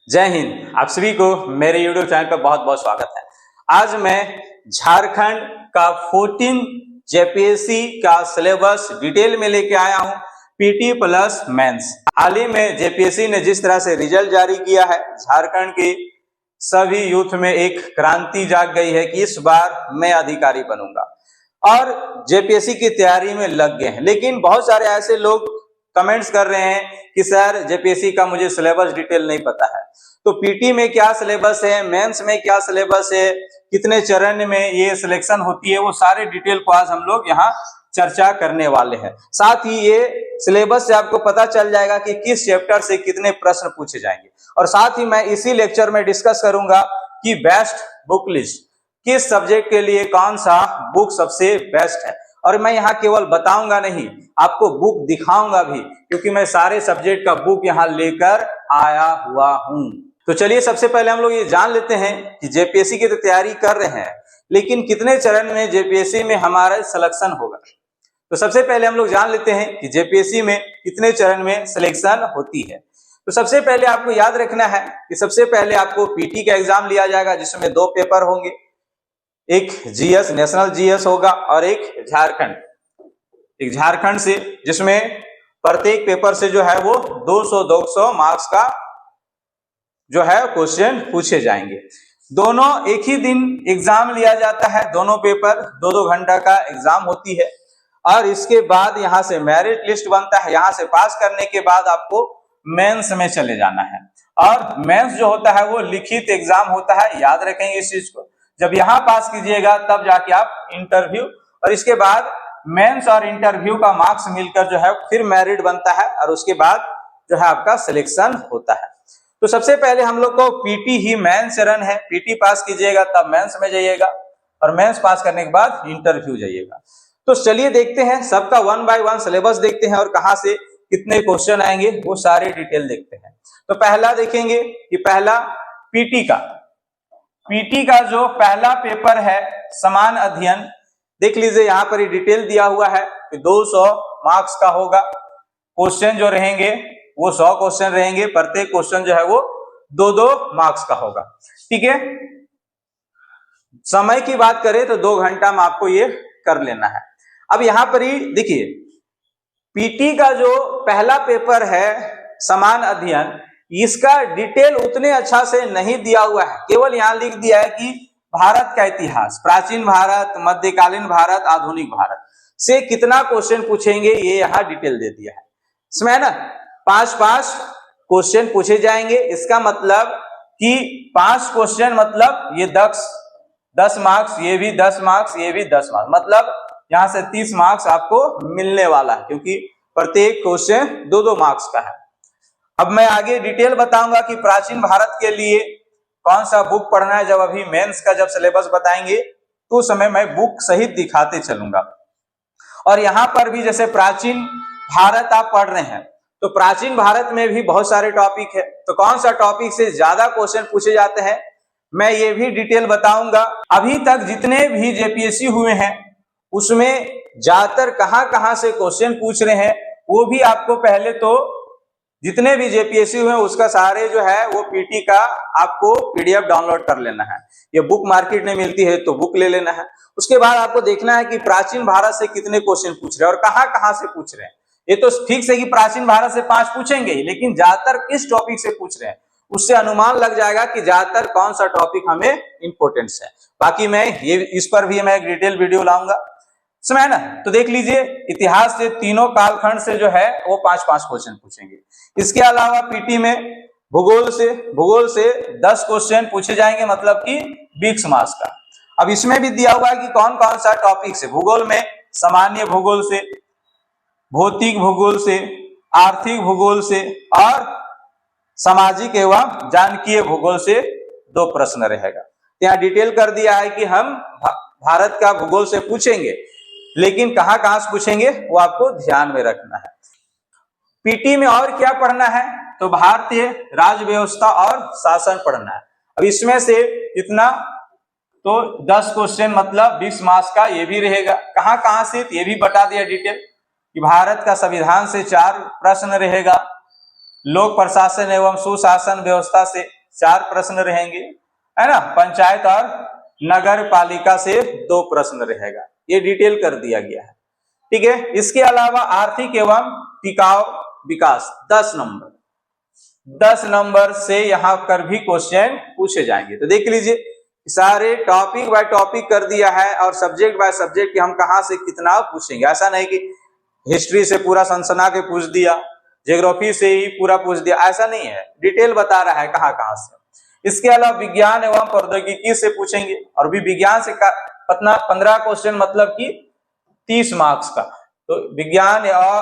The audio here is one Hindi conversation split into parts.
जय हिंद। आप सभी को मेरे YouTube चैनल पर बहुत बहुत स्वागत है। आज मैं झारखंड का 14 जेपीएससी का सिलेबस डिटेल में लेके आया हूं, पीटी प्लस मेंस। हाल ही में जेपीएससी ने जिस तरह से रिजल्ट जारी किया है, झारखंड के सभी यूथ में एक क्रांति जाग गई है कि इस बार मैं अधिकारी बनूंगा और जेपीएससी की तैयारी में लग गए हैं। लेकिन बहुत सारे ऐसे लोग कमेंट्स कर रहे हैं कि सर जेपीएससी का मुझे सिलेबस डिटेल नहीं पता है। तो पीटी में क्या सिलेबस है, मेंस में क्या सिलेबस है, कितने चरण में ये सिलेक्शन होती है, वो सारे डिटेल को आज हम लोग यहाँ चर्चा करने वाले हैं। साथ ही ये सिलेबस से आपको पता चल जाएगा कि किस चैप्टर से कितने प्रश्न पूछे जाएंगे। और साथ ही मैं इसी लेक्चर में डिस्कस करूंगा कि बेस्ट बुक लिस्ट, किस सब्जेक्ट के लिए कौन सा बुक सबसे बेस्ट है। और मैं यहाँ केवल बताऊंगा नहीं, आपको बुक दिखाऊंगा भी, क्योंकि मैं सारे सब्जेक्ट का बुक यहाँ लेकर आया हुआ हूँ। तो चलिए सबसे पहले हम लोग ये जान लेते हैं कि जेपीएससी की तो तैयारी कर रहे हैं, लेकिन कितने चरण में जेपीएससी में हमारा सिलेक्शन होगा। तो सबसे पहले हम लोग जान लेते हैं कि जेपीएससी में कितने चरण में सिलेक्शन होती है। तो सबसे पहले आपको याद रखना है कि सबसे पहले आपको पीटी का एग्जाम लिया जाएगा, जिसमें 2 पेपर होंगे, एक जीएस नेशनल जीएस होगा और एक झारखंड से, जिसमें प्रत्येक पेपर से जो है वो 200 मार्क्स का जो है क्वेश्चन पूछे जाएंगे। दोनों एक ही दिन एग्जाम लिया जाता है, दोनों पेपर 2-2 घंटा का एग्जाम होती है। और इसके बाद यहाँ से मेरिट लिस्ट बनता है, यहाँ से पास करने के बाद आपको मेंस में चले जाना है। और मेंस जो होता है वो लिखित एग्जाम होता है, याद रखेंगे इस चीज को। जब यहाँ पास कीजिएगा तब जाके आप इंटरव्यू, और इसके बाद मेंस और इंटरव्यू का मार्क्स मिलकर जो है फिर मेरिट बनता है, और उसके बाद जो है आपका सिलेक्शन होता है। तो सबसे पहले हम लोग को पीटी ही मेंस चरण है। पीटी पास कीजिएगा तब मेंस में जाइएगा, और मेंस पास करने के बाद इंटरव्यू जाइएगा। तो चलिए देखते हैं, सबका 1 बाय 1 सिलेबस देखते हैं और कहां से कितने क्वेश्चन आएंगे वो सारे डिटेल देखते हैं। तो पहला देखेंगे कि पहला पीटी का जो पहला पेपर है समान अध्ययन, देख लीजिए यहाँ पर ही डिटेल दिया हुआ है कि 200 मार्क्स का होगा। क्वेश्चन जो रहेंगे वो 100 क्वेश्चन रहेंगे, प्रत्येक क्वेश्चन जो है वो 2-2 मार्क्स का होगा। ठीक है, समय की बात करें तो 2 घंटा में आपको ये कर लेना है। अब यहां पर ही देखिए, पीटी का जो पहला पेपर है समान अध्ययन, इसका डिटेल उतने अच्छा से नहीं दिया हुआ है। केवल यहां लिख दिया है कि भारत का इतिहास, प्राचीन भारत, मध्यकालीन भारत, आधुनिक भारत से कितना क्वेश्चन पूछेंगे ये यहाँ डिटेल दे दिया है। इसमें है ना 5-5 क्वेश्चन पूछे जाएंगे। इसका मतलब कि 5 क्वेश्चन मतलब ये 10 मार्क्स, ये भी 10 मार्क्स, ये भी 10 मार्क्स, मतलब यहां से 30 मार्क्स आपको मिलने वाला है, क्योंकि प्रत्येक क्वेश्चन 2-2 मार्क्स का है। अब मैं आगे डिटेल बताऊंगा कि प्राचीन भारत के लिए कौन सा बुक पढ़ना है। जब अभी मेंस का जब सिलेबस बताएंगे तो उस समय मैं बुक सहित दिखाते चलूंगा। और यहां पर भी जैसे प्राचीन भारत आप पढ़ रहे हैं, तो प्राचीन भारत में भी बहुत सारे टॉपिक है, तो कौन सा टॉपिक से ज्यादा क्वेश्चन पूछे जाते हैं मैं ये भी डिटेल बताऊंगा। अभी तक जितने भी जेपीएससी हुए हैं उसमें ज्यादातर कहां से क्वेश्चन पूछ रहे हैं वो भी आपको, पहले तो जितने भी जेपीएससी हुए उसका सारे जो है वो पीटी का आपको पीडीएफ डाउनलोड कर लेना है। ये बुक मार्केट में मिलती है तो बुक ले लेना है। उसके बाद आपको देखना है कि प्राचीन भारत से कितने क्वेश्चन पूछ रहे हैं और कहां से पूछ रहे हैं। ये तो फिक्स है कि प्राचीन भारत से 5 पूछेंगे, लेकिन ज्यादातर किस टॉपिक से पूछ रहे हैं उससे अनुमान लग जाएगा कि ज्यादातर कौन सा टॉपिक हमें इंपोर्टेंस है। बाकी मैं ये इस पर भी मैं एक डिटेल वीडियो लाऊंगा, समझ ना। तो देख लीजिए, इतिहास से तीनों कालखंड से जो है वो 5-5 क्वेश्चन पूछेंगे। इसके अलावा पीटी में भूगोल से 10 क्वेश्चन पूछे जाएंगे, मतलब कि 20 मार्क्स का। अब इसमें भी दिया हुआ है कि कौन कौन सा टॉपिक से। भूगोल में सामान्य भूगोल से, भौतिक भूगोल से, आर्थिक भूगोल से और सामाजिक एवं जानकीय भूगोल से 2 प्रश्न रहेगा। यहाँ डिटेल कर दिया है कि हम भारत का भूगोल से पूछेंगे, लेकिन कहां से पूछेंगे वो आपको ध्यान में रखना है। पीटी में और क्या पढ़ना है, तो भारतीय राज्य व्यवस्था और शासन पढ़ना है। अब इसमें से कितना, तो 10 क्वेश्चन मतलब 20 मार्क्स का ये भी रहेगा। कहां से ये भी बता दिया डिटेल कि भारत का संविधान से 4 प्रश्न रहेगा, लोक प्रशासन एवं सुशासन व्यवस्था से 4 प्रश्न रहेंगे, है ना। पंचायत और नगर पालिका से 2 प्रश्न रहेगा, ये डिटेल कर दिया गया है, ठीक है। इसके अलावा आर्थिक एवं टिकाऊ विकास 10 नंबर से यहां पर भी क्वेश्चन पूछे जाएंगे। तो देख लीजिए, सारे टॉपिक बाय टॉपिक कर दिया है और सब्जेक्ट बाय सब्जेक्ट कि हम कहां से कितना पूछेंगे। ऐसा नहीं कि हिस्ट्री से पूरा सनसना के पूछ दिया, ज्योग्राफी से ही पूरा पूछ दिया, ऐसा नहीं है, डिटेल बता रहा है कहां कहां से। इसके अलावा विज्ञान एवं प्रौद्योगिकी से पूछेंगे, और भी विज्ञान से 15 क्वेश्चन, मतलब कि 30 मार्क्स का। तो विज्ञान या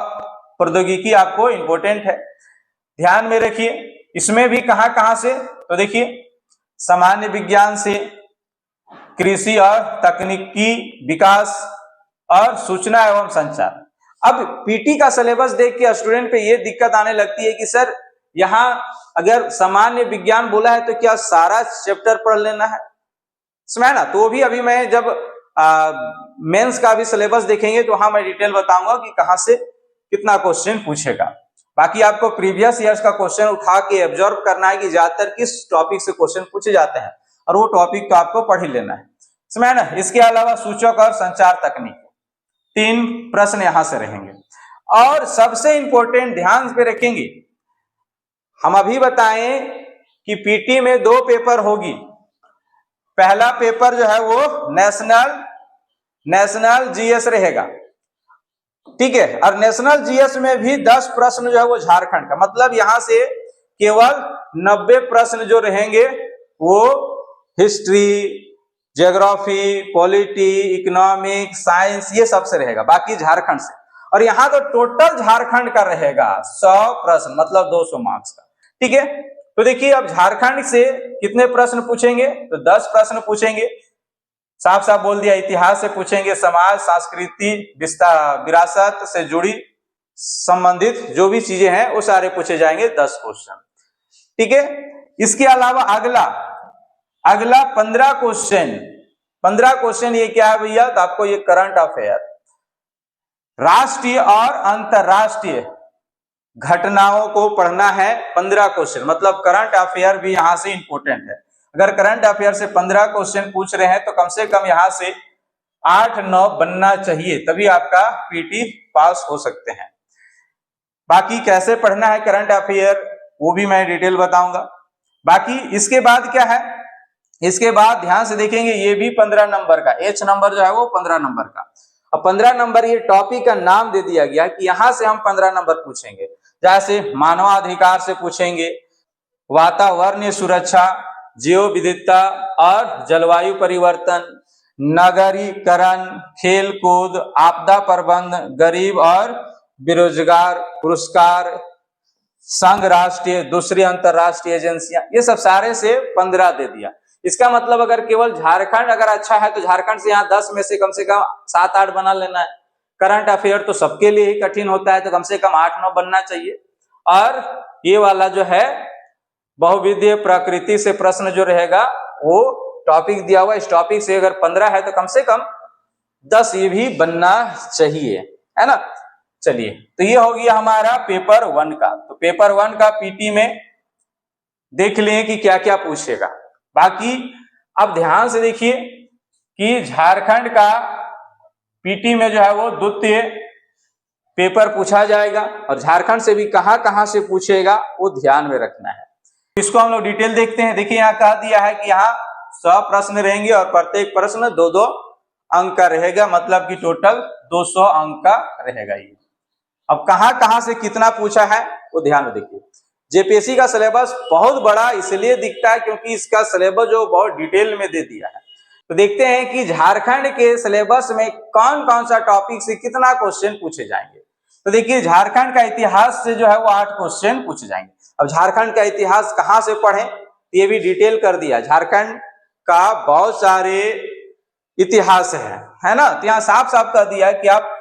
प्रौद्योगिकी आपको इंपॉर्टेंट है, ध्यान में रखिए। इसमें भी कहां से, तो देखिए सामान्य विज्ञान से, कृषि और तकनीकी विकास और सूचना एवं संचार। अब पीटी का सिलेबस देख के स्टूडेंट पे ये दिक्कत आने लगती है कि सर यहाँ अगर सामान्य विज्ञान बोला है तो क्या सारा चैप्टर पढ़ लेना है, समझ ना। तो भी अभी मैं जब मेंस का भी सिलेबस देखेंगे तो वहां मैं डिटेल बताऊंगा कि कहां से कितना क्वेश्चन पूछेगा। बाकी आपको प्रीवियस ईयर्स का क्वेश्चन उठा के ऑब्जर्व करना है कि ज्यादातर किस टॉपिक से क्वेश्चन पूछे जाते हैं, और वो टॉपिक तो आपको पढ़ ही लेना है, समझ ना। इसके अलावा सूचक और संचार तकनीक 3 प्रश्न यहां से रहेंगे। और सबसे इंपॉर्टेंट ध्यान पे रखेंगे, हम अभी बताएं कि पीटी में 2 पेपर होगी। पहला पेपर जो है वो नेशनल जीएस रहेगा, ठीक है। और नेशनल जीएस में भी 10 प्रश्न जो है वो झारखंड का, मतलब यहां से केवल 90 प्रश्न जो रहेंगे वो history, geography, polity, economic, science, ये सबसे रहेगा, बाकी झारखंड से। और यहां तो टोटल झारखंड का रहेगा 100 प्रश्न, मतलब 200 मार्क्स का, ठीक है। तो देखिए अब झारखंड से कितने प्रश्न पूछेंगे, तो 10 प्रश्न पूछेंगे। साफ साफ बोल दिया, इतिहास से पूछेंगे, समाज, संस्कृति, विरासत से जुड़ी संबंधित जो भी चीजें हैं वो सारे पूछे जाएंगे, 10 क्वेश्चन, ठीक है। इसके अलावा अगला 15 क्वेश्चन ये क्या है भैया, तो आपको ये करंट अफेयर, राष्ट्रीय और अंतरराष्ट्रीय घटनाओं को पढ़ना है। 15 क्वेश्चन, मतलब करंट अफेयर भी यहां से इंपॉर्टेंट है। अगर करंट अफेयर से 15 क्वेश्चन पूछ रहे हैं तो कम से कम यहां से 8-9 बनना चाहिए, तभी आपका पीटी पास हो सकते हैं। बाकी कैसे पढ़ना है करंट अफेयर वो भी मैं डिटेल बताऊंगा। बाकी इसके बाद क्या है, इसके बाद ध्यान से देखेंगे, ये भी 15 नंबर का, H नंबर जो है वो 15 नंबर का। अब 15 नंबर ये टॉपिक का नाम दे दिया गया कि यहां से हम 15 नंबर पूछेंगे। जैसे मानवाधिकार से पूछेंगे, वातावरणीय सुरक्षा, जैव विविधता और जलवायु परिवर्तन, नगरीकरण, खेल कूद, आपदा प्रबंधन, गरीब और बेरोजगार पुरस्कार, संघ राष्ट्रीय, दूसरी अंतरराष्ट्रीय एजेंसियां, ये सब सारे से 15 दे दिया। इसका मतलब अगर केवल झारखंड अगर अच्छा है तो झारखंड से यहाँ 10 में से कम 7-8 बना लेना है। करंट अफेयर तो सबके लिए ही कठिन होता है, तो कम से कम 8-9 बनना चाहिए। और ये वाला जो है बहुविधीय प्रकृति से प्रश्न जो रहेगा वो टॉपिक दिया हुआ, इस टॉपिक से अगर 15 है तो कम से कम 10 ये भी बनना चाहिए, है ना। चलिए, तो ये हो गया हमारा पेपर 1 का। तो पेपर 1 का पीटी में देख लें कि क्या क्या पूछेगा। बाकी अब ध्यान से देखिए कि झारखंड का पीटी में जो है वो द्वितीय पेपर पूछा जाएगा, और झारखंड से भी कहां से पूछेगा वो ध्यान में रखना है। इसको हम लोग डिटेल देखते हैं। देखिए यहाँ कह दिया है कि यहाँ 100 प्रश्न रहेंगे और प्रत्येक प्रश्न 2-2 अंक का रहेगा, मतलब कि टोटल 200 अंक का रहेगा ये। अब कहां से कितना पूछा है वो ध्यान में देखिए। जेपीएससी का सिलेबस बहुत बड़ा इसलिए दिखता है क्योंकि इसका सिलेबस जो बहुत डिटेल में दे दिया है। तो देखते हैं कि झारखंड के सिलेबस में कौन कौन सा टॉपिक से कितना क्वेश्चन पूछे जाएंगे। तो देखिए झारखंड का इतिहास से जो है वो 8 क्वेश्चन पूछे जाएंगे। अब झारखंड का इतिहास कहां से पढ़ें, ये भी डिटेल कर दिया। झारखंड का बहुत सारे इतिहास है ना। तो यहाँ साफ साफ कर दिया है कि आप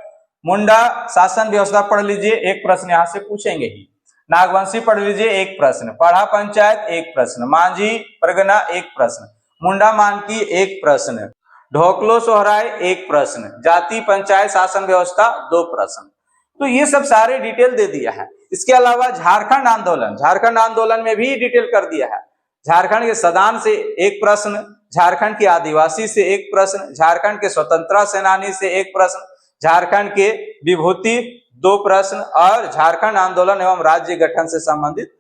मुंडा शासन व्यवस्था पढ़ लीजिए, एक प्रश्न यहां से पूछेंगे ही। नागवंशी पढ़ लीजिए, एक प्रश्न। पढ़ा पंचायत, एक प्रश्न। मांझी परगना, एक प्रश्न। मुंडा मानकी, एक प्रश्न। ढोकलो सोहराय, एक प्रश्न। जाति पंचायत शासन व्यवस्था, 2 प्रश्न। तो ये सब सारे डिटेल दे दिया है। इसके अलावा झारखंड आंदोलन में भी डिटेल कर दिया है। झारखंड के सदान से एक प्रश्न, झारखंड के आदिवासी से एक प्रश्न, झारखंड के स्वतंत्रता सेनानी से एक प्रश्न, झारखंड के विभूति 2 प्रश्न और झारखंड आंदोलन एवं राज्य गठन से संबंधित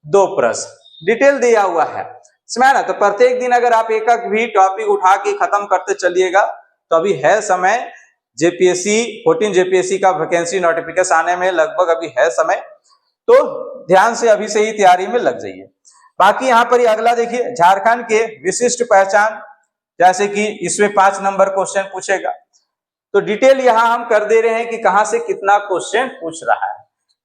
2 प्रश्न डिटेल दिया हुआ है। समझ ना? तो प्रत्येक दिन अगर आप एक भी टॉपिक उठा के खत्म करते चलिएगा तो अभी है समय। जेपीएससी 14 जेपीएससी का वैकेंसी नोटिफिकेशन आने में लगभग अभी है समय, तो ध्यान से अभी से ही तैयारी में लग जाइए। बाकी यहाँ पर अगला देखिए, झारखंड के विशिष्ट पहचान, जैसे कि इसमें 5 नंबर क्वेश्चन पूछेगा, तो डिटेल यहाँ हम कर दे रहे हैं कि कहां से कितना क्वेश्चन पूछ रहा है।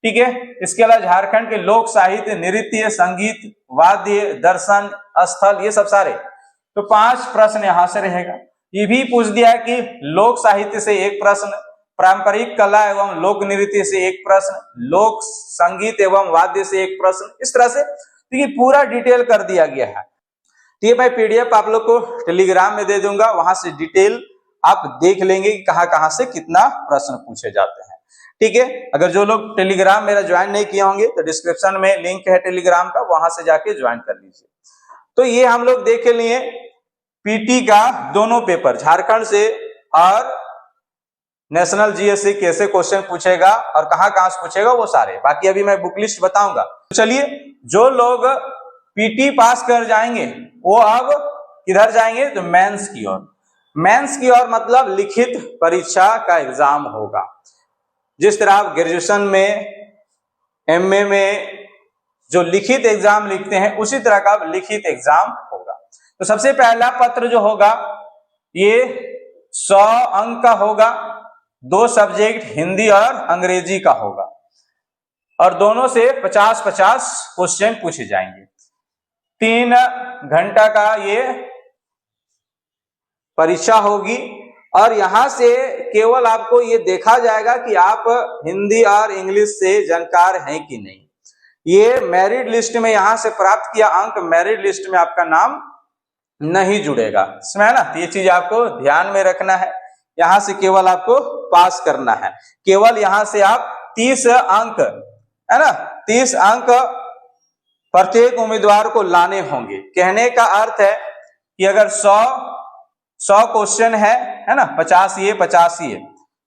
ठीक है। इसके अलावा झारखंड के लोक साहित्य, नृत्य, संगीत, वाद्य, दर्शन स्थल, ये सब सारे, तो 5 प्रश्न यहां से रहेगा। ये भी पूछ दिया है कि लोक साहित्य से 1 प्रश्न, पारंपरिक कला एवं लोक नृत्य से 1 प्रश्न, लोक संगीत एवं वाद्य से 1 प्रश्न, इस तरह से तो ये पूरा डिटेल कर दिया गया है। तो ये मैं पीडीएफ आप लोग को टेलीग्राम में दे दूंगा, वहां से डिटेल आप देख लेंगे कि कहां से कितना प्रश्न पूछे जाते हैं। ठीक है। अगर जो लोग टेलीग्राम मेरा ज्वाइन नहीं किए होंगे तो डिस्क्रिप्शन में लिंक है टेलीग्राम का, वहां से जाके ज्वाइन कर लीजिए। तो ये हम लोग देख लिए पीटी का दोनों पेपर, झारखंड से और नेशनल जीएस से कैसे क्वेश्चन पूछेगा और कहां से पूछेगा वो सारे। बाकी अभी मैं बुक लिस्ट बताऊंगा। तो चलिए, जो लोग पीटी पास कर जाएंगे वो अब किधर जाएंगे, तो मेंस की ओर। मेंस की ओर मतलब लिखित परीक्षा का एग्जाम होगा। जिस तरह आप ग्रेजुएशन में, एमए में जो लिखित एग्जाम लिखते हैं, उसी तरह का लिखित एग्जाम होगा। तो सबसे पहला पत्र जो होगा ये 100 अंक का होगा, 2 सब्जेक्ट हिंदी और अंग्रेजी का होगा और दोनों से 50-50 क्वेश्चन पूछे जाएंगे। 3 घंटा का ये परीक्षा होगी और यहां से केवल आपको ये देखा जाएगा कि आप हिंदी और इंग्लिश से जानकार हैं कि नहीं। ये मेरिट लिस्ट में यहां से प्राप्त किया अंक मेरिट लिस्ट में आपका नाम नहीं जुड़ेगा। समझ ना? ये चीज आपको ध्यान में रखना है। यहां से केवल आपको पास करना है। केवल यहां से आप 30 अंक, है ना, 30 अंक प्रत्येक उम्मीदवार को लाने होंगे। कहने का अर्थ है कि अगर 100 क्वेश्चन है ना, 50 ये 50 ये,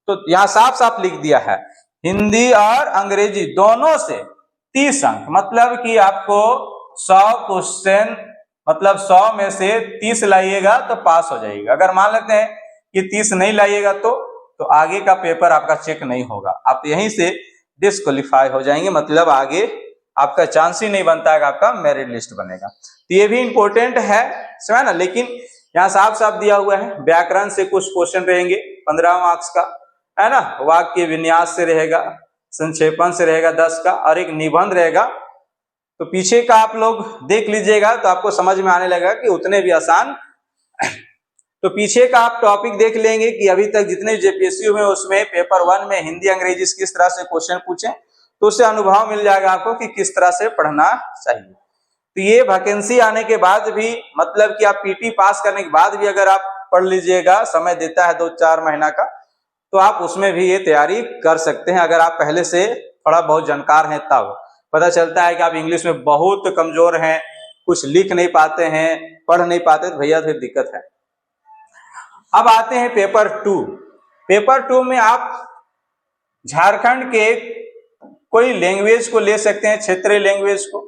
तो यहां साफ साफ लिख दिया है हिंदी और अंग्रेजी दोनों से 30 अंक, मतलब कि आपको 100 क्वेश्चन, मतलब 100 में से 30 लाइएगा तो पास हो जाएगा। अगर मान लेते हैं कि 30 नहीं लाइएगा तो आगे का पेपर आपका चेक नहीं होगा, आप यहीं से डिस्क्वालीफाई हो जाएंगे, मतलब आगे आपका चांस ही नहीं बनता है, आपका मेरिट लिस्ट बनेगा। तो ये भी इंपॉर्टेंट है, समझ ना। लेकिन यहाँ साफ साफ दिया हुआ है, व्याकरण से कुछ क्वेश्चन रहेंगे 15 मार्क्स का, है ना, वाक्य विन्यास से रहेगा, संक्षेपण से रहेगा 10 का और एक निबंध रहेगा। तो पीछे का आप लोग देख लीजिएगा तो आपको समझ में आने लगेगा कि उतने भी आसान। तो पीछे का आप टॉपिक देख लेंगे कि अभी तक जितने जेपीएससी हुए उसमें पेपर 1 में हिंदी अंग्रेजी किस तरह से क्वेश्चन पूछे, तो उससे अनुभव मिल जाएगा आपको कि किस तरह से पढ़ना चाहिए। तो ये वैकेंसी आने के बाद भी, मतलब कि आप पीटी पास करने के बाद भी अगर आप पढ़ लीजिएगा, समय देता है 2-4 महीना का, तो आप उसमें भी ये तैयारी कर सकते हैं। अगर आप पहले से थोड़ा बहुत जानकार हैं तब पता चलता है कि आप इंग्लिश में बहुत कमजोर हैं, कुछ लिख नहीं पाते हैं, पढ़ नहीं पाते, तो भैया फिर दिक्कत है। अब आते हैं पेपर 2। पेपर 2 में आप झारखंड के कोई लैंग्वेज को ले सकते हैं, क्षेत्रीय लैंग्वेज को।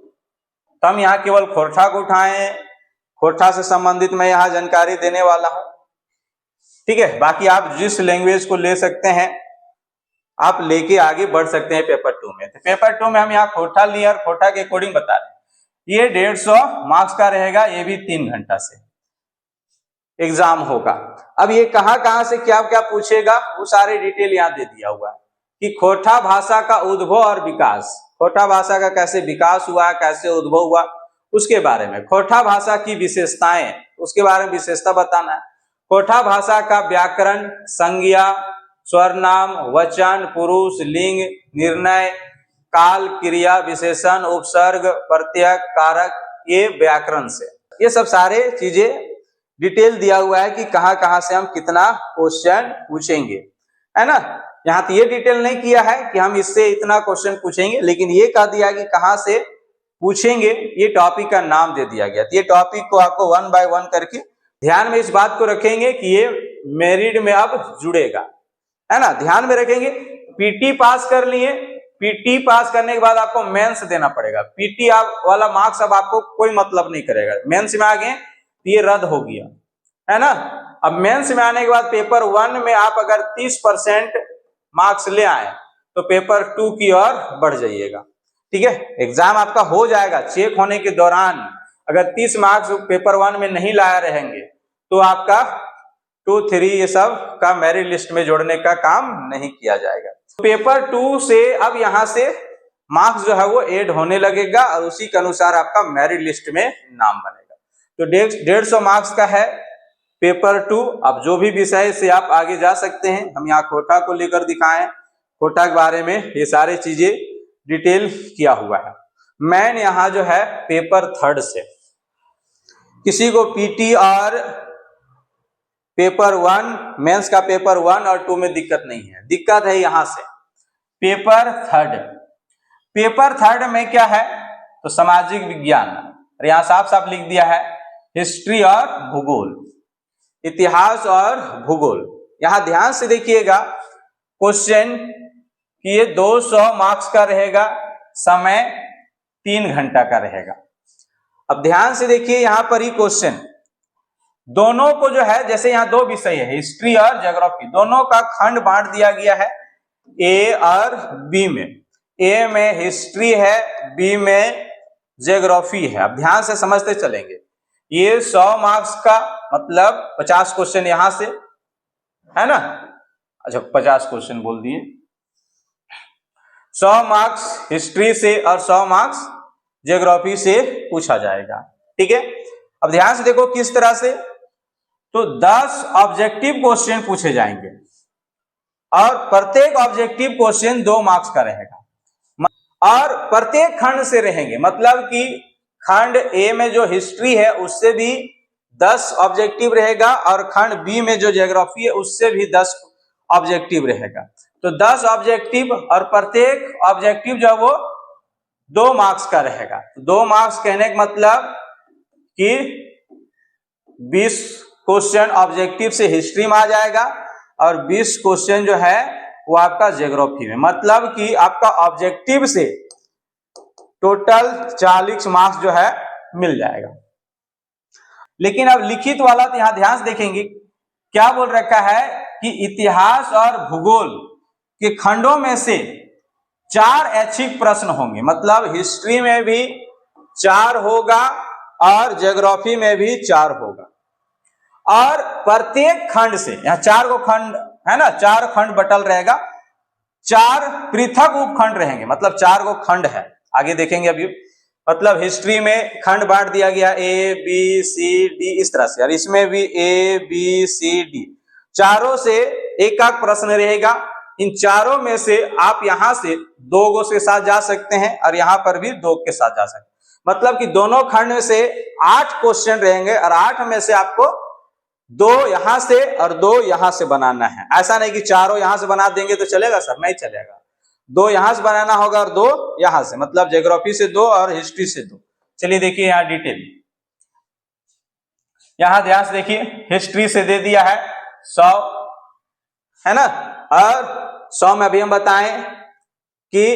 तो हम यहाँ केवल खोरठा को उठाएं, खोरठा से संबंधित मैं यहाँ जानकारी देने वाला हूं। ठीक है। बाकी आप जिस लैंग्वेज को ले सकते हैं आप लेके आगे बढ़ सकते हैं पेपर 2 में। तो पेपर 2 में हम यहाँ खोरठा लिए और खोरठा के अकॉर्डिंग बता रहे हैं। ये 150 मार्क्स का रहेगा, ये भी 3 घंटा से एग्जाम होगा। अब ये कहां से क्या क्या पूछेगा वो सारे डिटेल यहाँ दे दिया हुआ है कि खोरठा भाषा का उद्भव और विकास, खोरठा भाषा का कैसे विकास हुआ, कैसे उद्भव हुआ, उसके बारे में। खोरठा भाषा की विशेषताएं, उसके बारे में विशेषता बताना है। खोरठा भाषा का व्याकरण, संज्ञा, स्वरनाम, वचन, पुरुष, लिंग, निर्णय, काल, क्रिया, विशेषण, उपसर्ग, प्रत्यय, कारक, ये व्याकरण से, ये सब सारे चीजें डिटेल दिया हुआ है कि कहां से हम कितना क्वेश्चन पूछेंगे, है ना। यहाँ तो ये डिटेल नहीं किया है कि हम इससे इतना क्वेश्चन पूछेंगे, लेकिन ये कह दिया कि कहाँ से पूछेंगे, ये टॉपिक का नाम दे दिया गया। तो ये टॉपिक को आपको 1 बाय 1 करके ध्यान में इस बात को रखेंगे कि ये मेरिट में अब जुड़ेगा, है ना, ध्यान में रखेंगे। पीटी पास कर लिए, पीटी पास करने के बाद आपको मेंस देना पड़ेगा। पीटी वाला मार्क्स अब आपको कोई मतलब नहीं करेगा। मेंस में आ गए तो ये रद्द हो गया, है ना। अब मेंस में आने के बाद पेपर 1 में आप अगर 30% मार्क्स ले आए तो पेपर 2 की ओर बढ़ जाइएगा, ठीक है। एग्जाम आपका हो जाएगा, चेक होने के दौरान अगर 30 मार्क्स पेपर 1 में नहीं लाया रहेंगे तो आपका 2, 3 ये सब का मेरिट लिस्ट में जोड़ने का काम नहीं किया जाएगा। पेपर 2 से अब यहां से मार्क्स जो है वो ऐड होने लगेगा और उसी के अनुसार आपका मेरिट लिस्ट में नाम बनेगा। तो 150 मार्क्स का है पेपर 2। अब जो भी विषय से आप आगे जा सकते हैं, हम यहाँ कोटा को लेकर दिखाएं, कोटा के बारे में ये सारी चीजें डिटेल किया हुआ है। मैंने यहाँ जो है पेपर 3 से, किसी को पीटी और पेपर 1 मेंस का पेपर 1 और 2 में दिक्कत नहीं है, दिक्कत है यहां से पेपर 3। पेपर 3 में क्या है तो सामाजिक विज्ञान, और यहां साफ साफ लिख दिया है हिस्ट्री और भूगोल, इतिहास और भूगोल। यहां ध्यान से देखिएगा क्वेश्चन कि ये 200 मार्क्स का रहेगा, समय 3 घंटा का रहेगा। अब ध्यान से देखिए यहां पर ही क्वेश्चन दोनों को जो है, जैसे यहाँ 2 विषय है हिस्ट्री और ज्योग्राफी, दोनों का खंड बांट दिया गया है ए और बी में। ए में हिस्ट्री है, बी में ज्योग्राफी है। अब ध्यान से समझते चलेंगे, ये 100 मार्क्स का मतलब 50 क्वेश्चन यहां से, है ना। अच्छा 50 क्वेश्चन बोल दिए, 100 मार्क्स हिस्ट्री से और 100 मार्क्स ज्योग्राफी से पूछा जाएगा, ठीक है। अब ध्यान से देखो किस तरह से, तो 10 ऑब्जेक्टिव क्वेश्चन पूछे जाएंगे और प्रत्येक ऑब्जेक्टिव क्वेश्चन 2 मार्क्स का रहेगा और प्रत्येक खंड से रहेंगे। मतलब कि खंड ए में जो हिस्ट्री है उससे भी 10 ऑब्जेक्टिव रहेगा और खंड बी में जो ज्योग्राफी है उससे भी 10 ऑब्जेक्टिव रहेगा। तो 10 ऑब्जेक्टिव और प्रत्येक ऑब्जेक्टिव जो है वो 2 मार्क्स का रहेगा। 2 मार्क्स कहने का मतलब कि 20 क्वेश्चन ऑब्जेक्टिव से हिस्ट्री में आ जाएगा और 20 क्वेश्चन जो है वो आपका ज्योग्राफी में, मतलब कि आपका ऑब्जेक्टिव से टोटल 40 मार्क्स जो है मिल जाएगा। लेकिन अब लिखित वाला तो यहां ध्यान से देखेंगे क्या बोल रखा है कि इतिहास और भूगोल के खंडों में से 4 ऐच्छिक प्रश्न होंगे। मतलब हिस्ट्री में भी 4 होगा और ज्योग्राफी में भी 4 होगा और प्रत्येक खंड से, यहाँ 4 को खंड है ना, 4 खंड बटल रहेगा, 4 पृथक उपखंड रहेंगे। मतलब 4 को खंड है, आगे देखेंगे अभी। मतलब हिस्ट्री में खंड बांट दिया गया ए बी सी डी इस तरह से, और इसमें भी ए बी सी डी, चारों से एक एक प्रश्न रहेगा। इन चारों में से आप यहां से 2 गो के साथ जा सकते हैं और यहां पर भी 2 के साथ जा सकते हैं। मतलब कि दोनों खंड में से 8 क्वेश्चन रहेंगे और 8 में से आपको 2 यहां से और 2 यहां से बनाना है। ऐसा नहीं कि चारों यहां से बना देंगे तो चलेगा सर, नहीं चलेगा। 2 यहां से बनाना होगा और 2 यहां से, मतलब ज्योग्राफी से 2 और हिस्ट्री से 2। चलिए देखिए यहां डिटेल, यहां ध्यान से देखिए, हिस्ट्री से दे दिया है 100, है ना, और 100 में अभी हम बताएं कि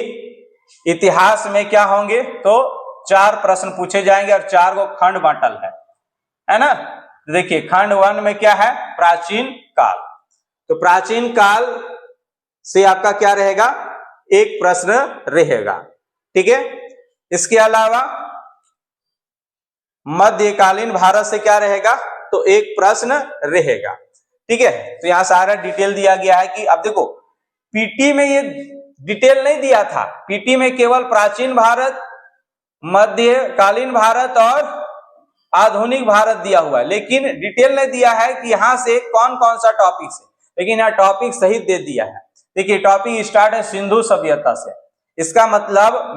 इतिहास में क्या होंगे, तो 4 प्रश्न पूछे जाएंगे और 4 को खंड बांटल है ना। देखिए खंड 1 में क्या है, प्राचीन काल, तो प्राचीन काल से आपका क्या रहेगा, एक प्रश्न रहेगा, ठीक है। इसके अलावा मध्यकालीन भारत से क्या रहेगा, तो एक प्रश्न रहेगा, ठीक है। तो यहां सारा डिटेल दिया गया है कि अब देखो पीटी में ये डिटेल नहीं दिया था, पीटी में केवल प्राचीन भारत, मध्यकालीन भारत और आधुनिक भारत दिया हुआ है, लेकिन डिटेल नहीं दिया है कि यहां से कौन कौन सा टॉपिक से, लेकिन यहाँ टॉपिक सहित दे दिया है। देखिए टॉपिक स्टार्ट है सिंधु सभ्यता से, इसका मतलब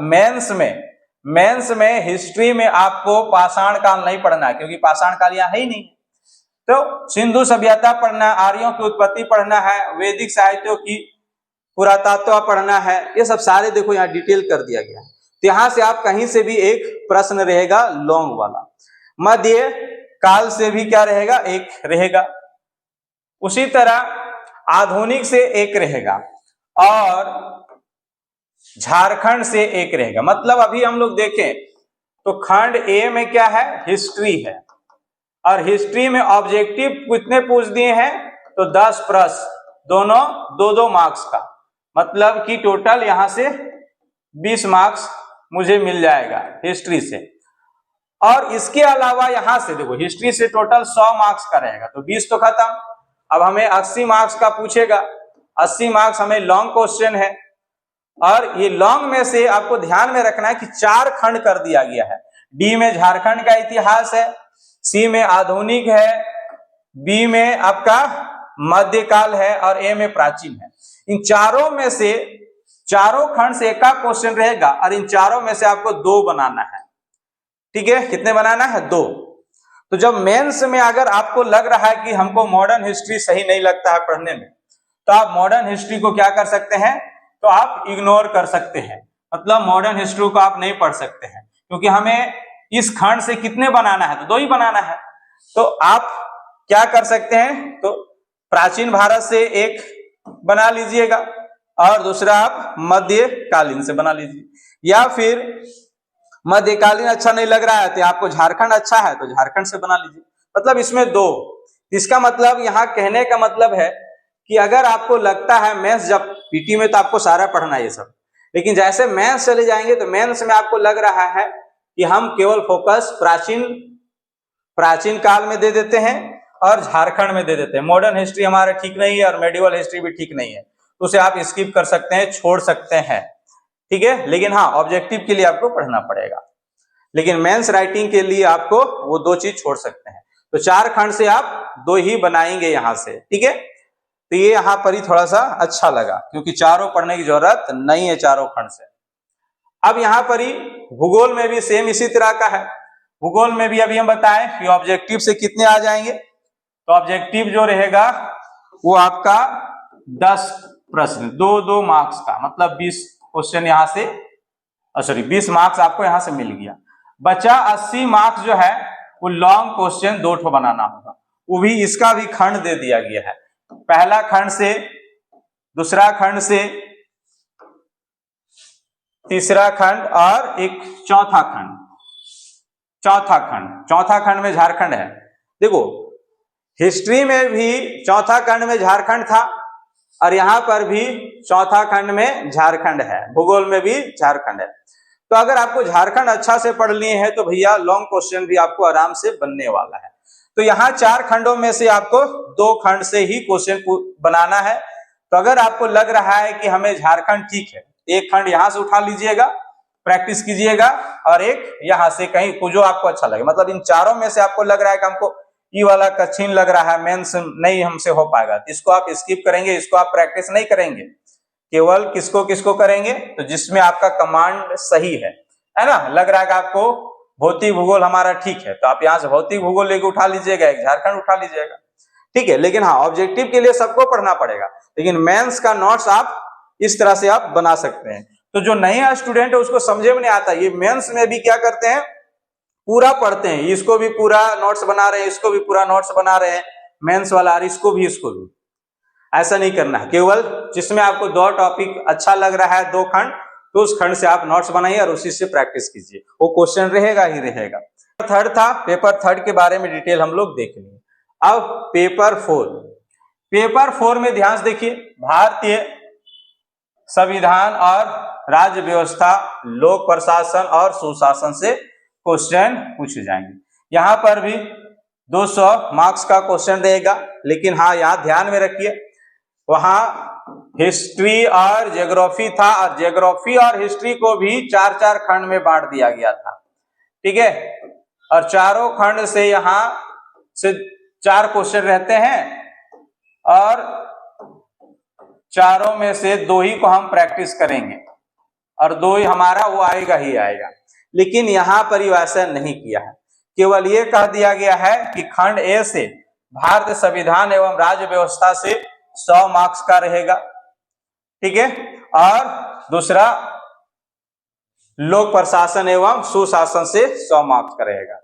मेंस में हिस्ट्री में आपको पाषाण काल नहीं पढ़ना है, क्योंकि पाषाण काल यहाँ है ही नहीं। तो सिंधु सभ्यता पढ़ना, आर्यों की उत्पत्ति पढ़ना है, वैदिक साहित्यों की पुरातत्व पढ़ना है, ये सब सारे देखो यहाँ डिटेल कर दिया गया है। तो यहाँ से आप कहीं से भी एक प्रश्न रहेगा लॉन्ग वाला। मध्य काल से भी क्या रहेगा, एक रहेगा। उसी तरह आधुनिक से एक रहेगा और झारखंड से एक रहेगा। मतलब अभी हम लोग देखें तो खंड ए में क्या है, हिस्ट्री है, और हिस्ट्री में ऑब्जेक्टिव कितने पूछ दिए हैं, तो 10 प्रश्न, दोनों 2-2 मार्क्स का, मतलब कि टोटल यहां से 20 मार्क्स मुझे मिल जाएगा हिस्ट्री से। और इसके अलावा यहां से देखो हिस्ट्री से टोटल 100 मार्क्स का रहेगा, तो 20 तो खत्म। अब हमें 80 मार्क्स का पूछेगा, 80 मार्क्स हमें लॉन्ग क्वेश्चन है, और ये लॉन्ग में से आपको ध्यान में रखना है कि 4 खंड कर दिया गया है। डी में झारखंड का इतिहास है, सी में आधुनिक है, बी में आपका मध्यकाल है, और ए में प्राचीन है। इन चारों में से, चारों खंड से एक का क्वेश्चन रहेगा, और इन चारों में से आपको 2 बनाना है। ठीक है, कितने बनाना है, 2। तो जब मेंस में अगर आपको लग रहा है कि हमको मॉडर्न हिस्ट्री सही नहीं लगता है पढ़ने में, तो आप मॉडर्न हिस्ट्री को क्या कर सकते हैं, तो आप इग्नोर कर सकते हैं। मतलब मॉडर्न हिस्ट्री को आप नहीं पढ़ सकते हैं, क्योंकि हमें इस खंड से कितने बनाना है, तो 2 ही बनाना है। तो आप क्या कर सकते हैं, तो प्राचीन भारत से एक बना लीजिएगा, और दूसरा आप मध्यकालीन से बना लीजिए, या फिर मध्यकालीन अच्छा नहीं लग रहा है तो आपको झारखंड अच्छा है तो झारखंड से बना लीजिए। मतलब इसमें 2। इसका मतलब यहाँ कहने का मतलब है कि अगर आपको लगता है मेंस, जब पीटी में तो आपको सारा पढ़ना है ये सब, लेकिन जैसे मेंस चले जाएंगे तो मेंस में आपको लग रहा है कि हम केवल फोकस प्राचीन काल में दे देते हैं और झारखंड में दे देते हैं, मॉडर्न हिस्ट्री हमारा ठीक नहीं है और मेडिवल हिस्ट्री भी ठीक नहीं है, तो उसे आप स्किप कर सकते हैं, छोड़ सकते हैं। ठीक है, लेकिन हाँ ऑब्जेक्टिव के लिए आपको पढ़ना पड़ेगा, लेकिन मेंस राइटिंग के लिए आपको वो 2 चीज छोड़ सकते हैं। तो 4 खंड से आप 2 ही बनाएंगे यहां से। ठीक है, तो ये यहां पर ही थोड़ा सा अच्छा लगा, क्योंकि चारों पढ़ने की जरूरत नहीं है चारों खंड से। अब यहां पर ही भूगोल में भी सेम इसी तरह का है। भूगोल में भी अभी हम बताएं कि ऑब्जेक्टिव से कितने आ जाएंगे, तो ऑब्जेक्टिव जो रहेगा वो आपका 10 प्रश्न, 2-2 मार्क्स का, मतलब 20 क्वेश्चन यहां से, सॉरी 20 मार्क्स आपको यहां से मिल गया। बचा 80 मार्क्स जो है वो लॉन्ग क्वेश्चन 2 ठो बनाना होगा, वो भी इसका भी खंड दे दिया गया है। पहला खंड से, दूसरा खंड से, तीसरा खंड और एक चौथा खंड। चौथा खंड में झारखंड है। देखो हिस्ट्री में भी चौथा खंड में झारखंड था, और यहां पर भी चौथा खंड में झारखंड है, भूगोल में भी झारखंड है। तो अगर आपको झारखंड अच्छा से पढ़ लिए हैं तो भैया लॉन्ग क्वेश्चन भी आपको आराम से बनने वाला है। तो यहाँ 4 खंडों में से आपको 2 खंड से ही क्वेश्चन बनाना है। तो अगर आपको लग रहा है कि हमें झारखंड ठीक है, एक खंड यहां से उठा लीजिएगा, प्रैक्टिस कीजिएगा, और एक यहां से कहीं जो आपको अच्छा लगे। मतलब इन चारों में से आपको लग रहा है कि हमको ये वाला कठिन लग रहा है, मेंस नहीं हमसे हो पाएगा, इसको आप स्किप करेंगे, इसको आप प्रैक्टिस नहीं करेंगे। केवल किसको किसको करेंगे, तो जिसमें आपका कमांड सही है ना। लग रहा है कि आपको भौतिक भूगोल हमारा ठीक है, तो आप यहाँ से भौतिक भूगोल लेके उठा लीजिएगा, एक झारखंड उठा लीजिएगा। ठीक है, लेकिन हाँ ऑब्जेक्टिव के लिए सबको पढ़ना पड़ेगा, लेकिन मेंस का नोट्स आप इस तरह से आप बना सकते हैं। तो जो नया स्टूडेंट है उसको समझे में नहीं आता, ये मेंस में भी क्या करते हैं, पूरा पढ़ते हैं, इसको भी पूरा नोट्स बना रहे हैं, इसको भी पूरा नोट्स बना रहे हैं मेंस वाला, और इसको भी। ऐसा नहीं करना है, केवल जिसमें आपको 2 टॉपिक अच्छा लग रहा है, 2 खंड, तो उस खंड से आप नोट्स बनाइए और उसी से प्रैक्टिस कीजिए, वो क्वेश्चन रहेगा ही रहेगा। थर्ड था, पेपर 3 के बारे में डिटेल हम लोग देख लेंगे। अब पेपर 4 में ध्यान से देखिए, भारतीय संविधान और राज्य व्यवस्था, लोक प्रशासन और सुशासन से क्वेश्चन पूछे जाएंगे। यहां पर भी 200 मार्क्स का क्वेश्चन रहेगा, लेकिन हाँ यहाँ ध्यान में रखिए, वहां हिस्ट्री और ज्योग्राफी था, और ज्योग्राफी और हिस्ट्री को भी 4-4 खंड में बांट दिया गया था। ठीक है, और चारों खंड से यहां से 4 क्वेश्चन रहते हैं, और चारों में से 2 ही को हम प्रैक्टिस करेंगे, और 2 ही हमारा वो आएगा ही आएगा। लेकिन यहां पर ही वैसा नहीं किया है, केवल ये कह दिया गया है कि खंड ए से भारतीय संविधान एवं राज्य व्यवस्था से 100 मार्क्स का रहेगा, ठीक है, और दूसरा लोक प्रशासन एवं सुशासन से 100 मार्क्स का रहेगा।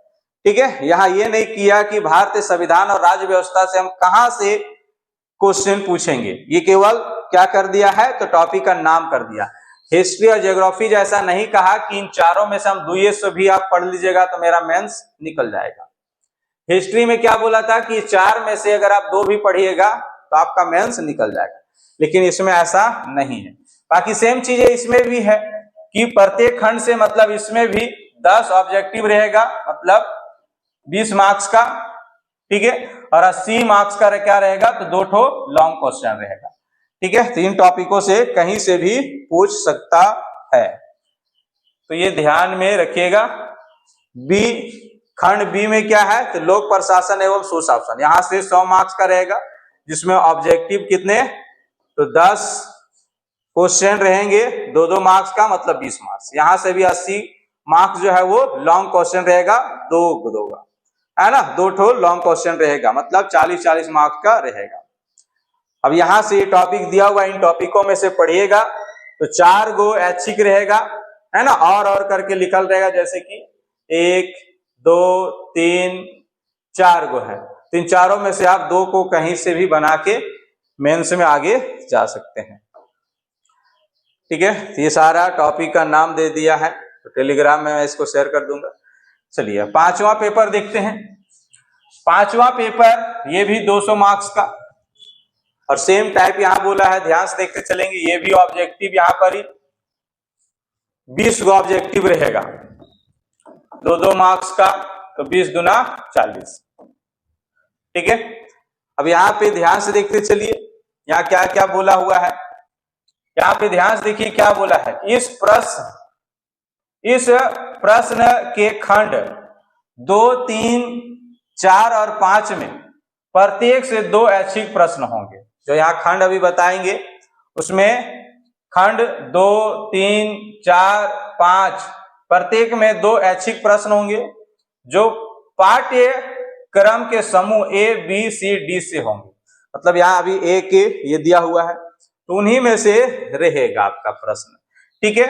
ठीक है, यहां ये नहीं किया कि भारतीय संविधान और राज्य व्यवस्था से हम कहां से क्वेश्चन पूछेंगे, ये केवल क्या कर दिया है, तो टॉपिक का नाम कर दिया। हिस्ट्री और ज्योग्राफी जैसा नहीं कहा कि इन चारों में से हम 200 भी आप पढ़ लीजिएगा तो मेरा मेंस निकल जाएगा। हिस्ट्री में क्या बोला था कि 4 में से अगर आप 2 भी पढ़िएगा तो आपका मेंस निकल जाएगा, लेकिन इसमें ऐसा नहीं है। बाकी सेम चीजें इसमें भी है कि प्रत्येक खंड से मतलब इसमें भी 10 ऑब्जेक्टिव रहेगा, मतलब 20 मार्क्स का। ठीक है, और 80 मार्क्स का क्या रहेगा, तो 2 ठो लॉन्ग क्वेश्चन रहेगा। ठीक है, 3 टॉपिकों से कहीं से भी पूछ सकता है, तो ये ध्यान में रखिएगा। बी, खंड बी में क्या है, तो लोक प्रशासन एवं सुशासन, यहां से 100 मार्क्स का रहेगा, जिसमें ऑब्जेक्टिव कितने, तो 10 क्वेश्चन रहेंगे, 2-2 मार्क्स का, मतलब 20 मार्क्स। यहां से भी 80 मार्क्स जो है वो लॉन्ग क्वेश्चन रहेगा, 2 का है ना, 2 ठो लॉन्ग क्वेश्चन रहेगा, मतलब 40-40 मार्क्स का रहेगा। अब यहां से ये टॉपिक दिया हुआ, इन टॉपिकों में से पढ़िएगा तो 4 गो ऐच्छिक रहेगा, है ना, और करके लिखल रहेगा, जैसे कि 1, 2, 3, 4 गो है, तो इन चारों में से आप 2 को कहीं से भी बना के मेंस में आगे जा सकते हैं। ठीक है, ये सारा टॉपिक का नाम दे दिया है, तो टेलीग्राम में मैं इसको शेयर कर दूंगा। चलिए 5वां पेपर देखते हैं। 5वां पेपर ये भी 200 मार्क्स का, और सेम टाइप यहां बोला है, ध्यान से देखते चलेंगे। ये भी ऑब्जेक्टिव यहां पर ही 20 गो ऑब्जेक्टिव रहेगा, 2-2 मार्क्स का, तो 20 गुना 40। ठीक है, अब यहाँ पे ध्यान से देखते चलिए, यहाँ क्या क्या बोला हुआ है। यहाँ पे ध्यान से देखिए क्या बोला है। इस प्रश्न के खंड 2, 3, 4 और 5 में प्रत्येक से 2 ऐच्छिक प्रश्न होंगे। जो यहाँ खंड अभी बताएंगे उसमें खंड 2, 3, 4, 5 प्रत्येक में 2 ऐच्छिक प्रश्न होंगे, जो पाठ्य क्रम के समूह A, B, C, D से होंगे। मतलब यहाँ अभी A के ये दिया हुआ है, तो उन्हीं में से रहेगा आपका प्रश्न। ठीक है,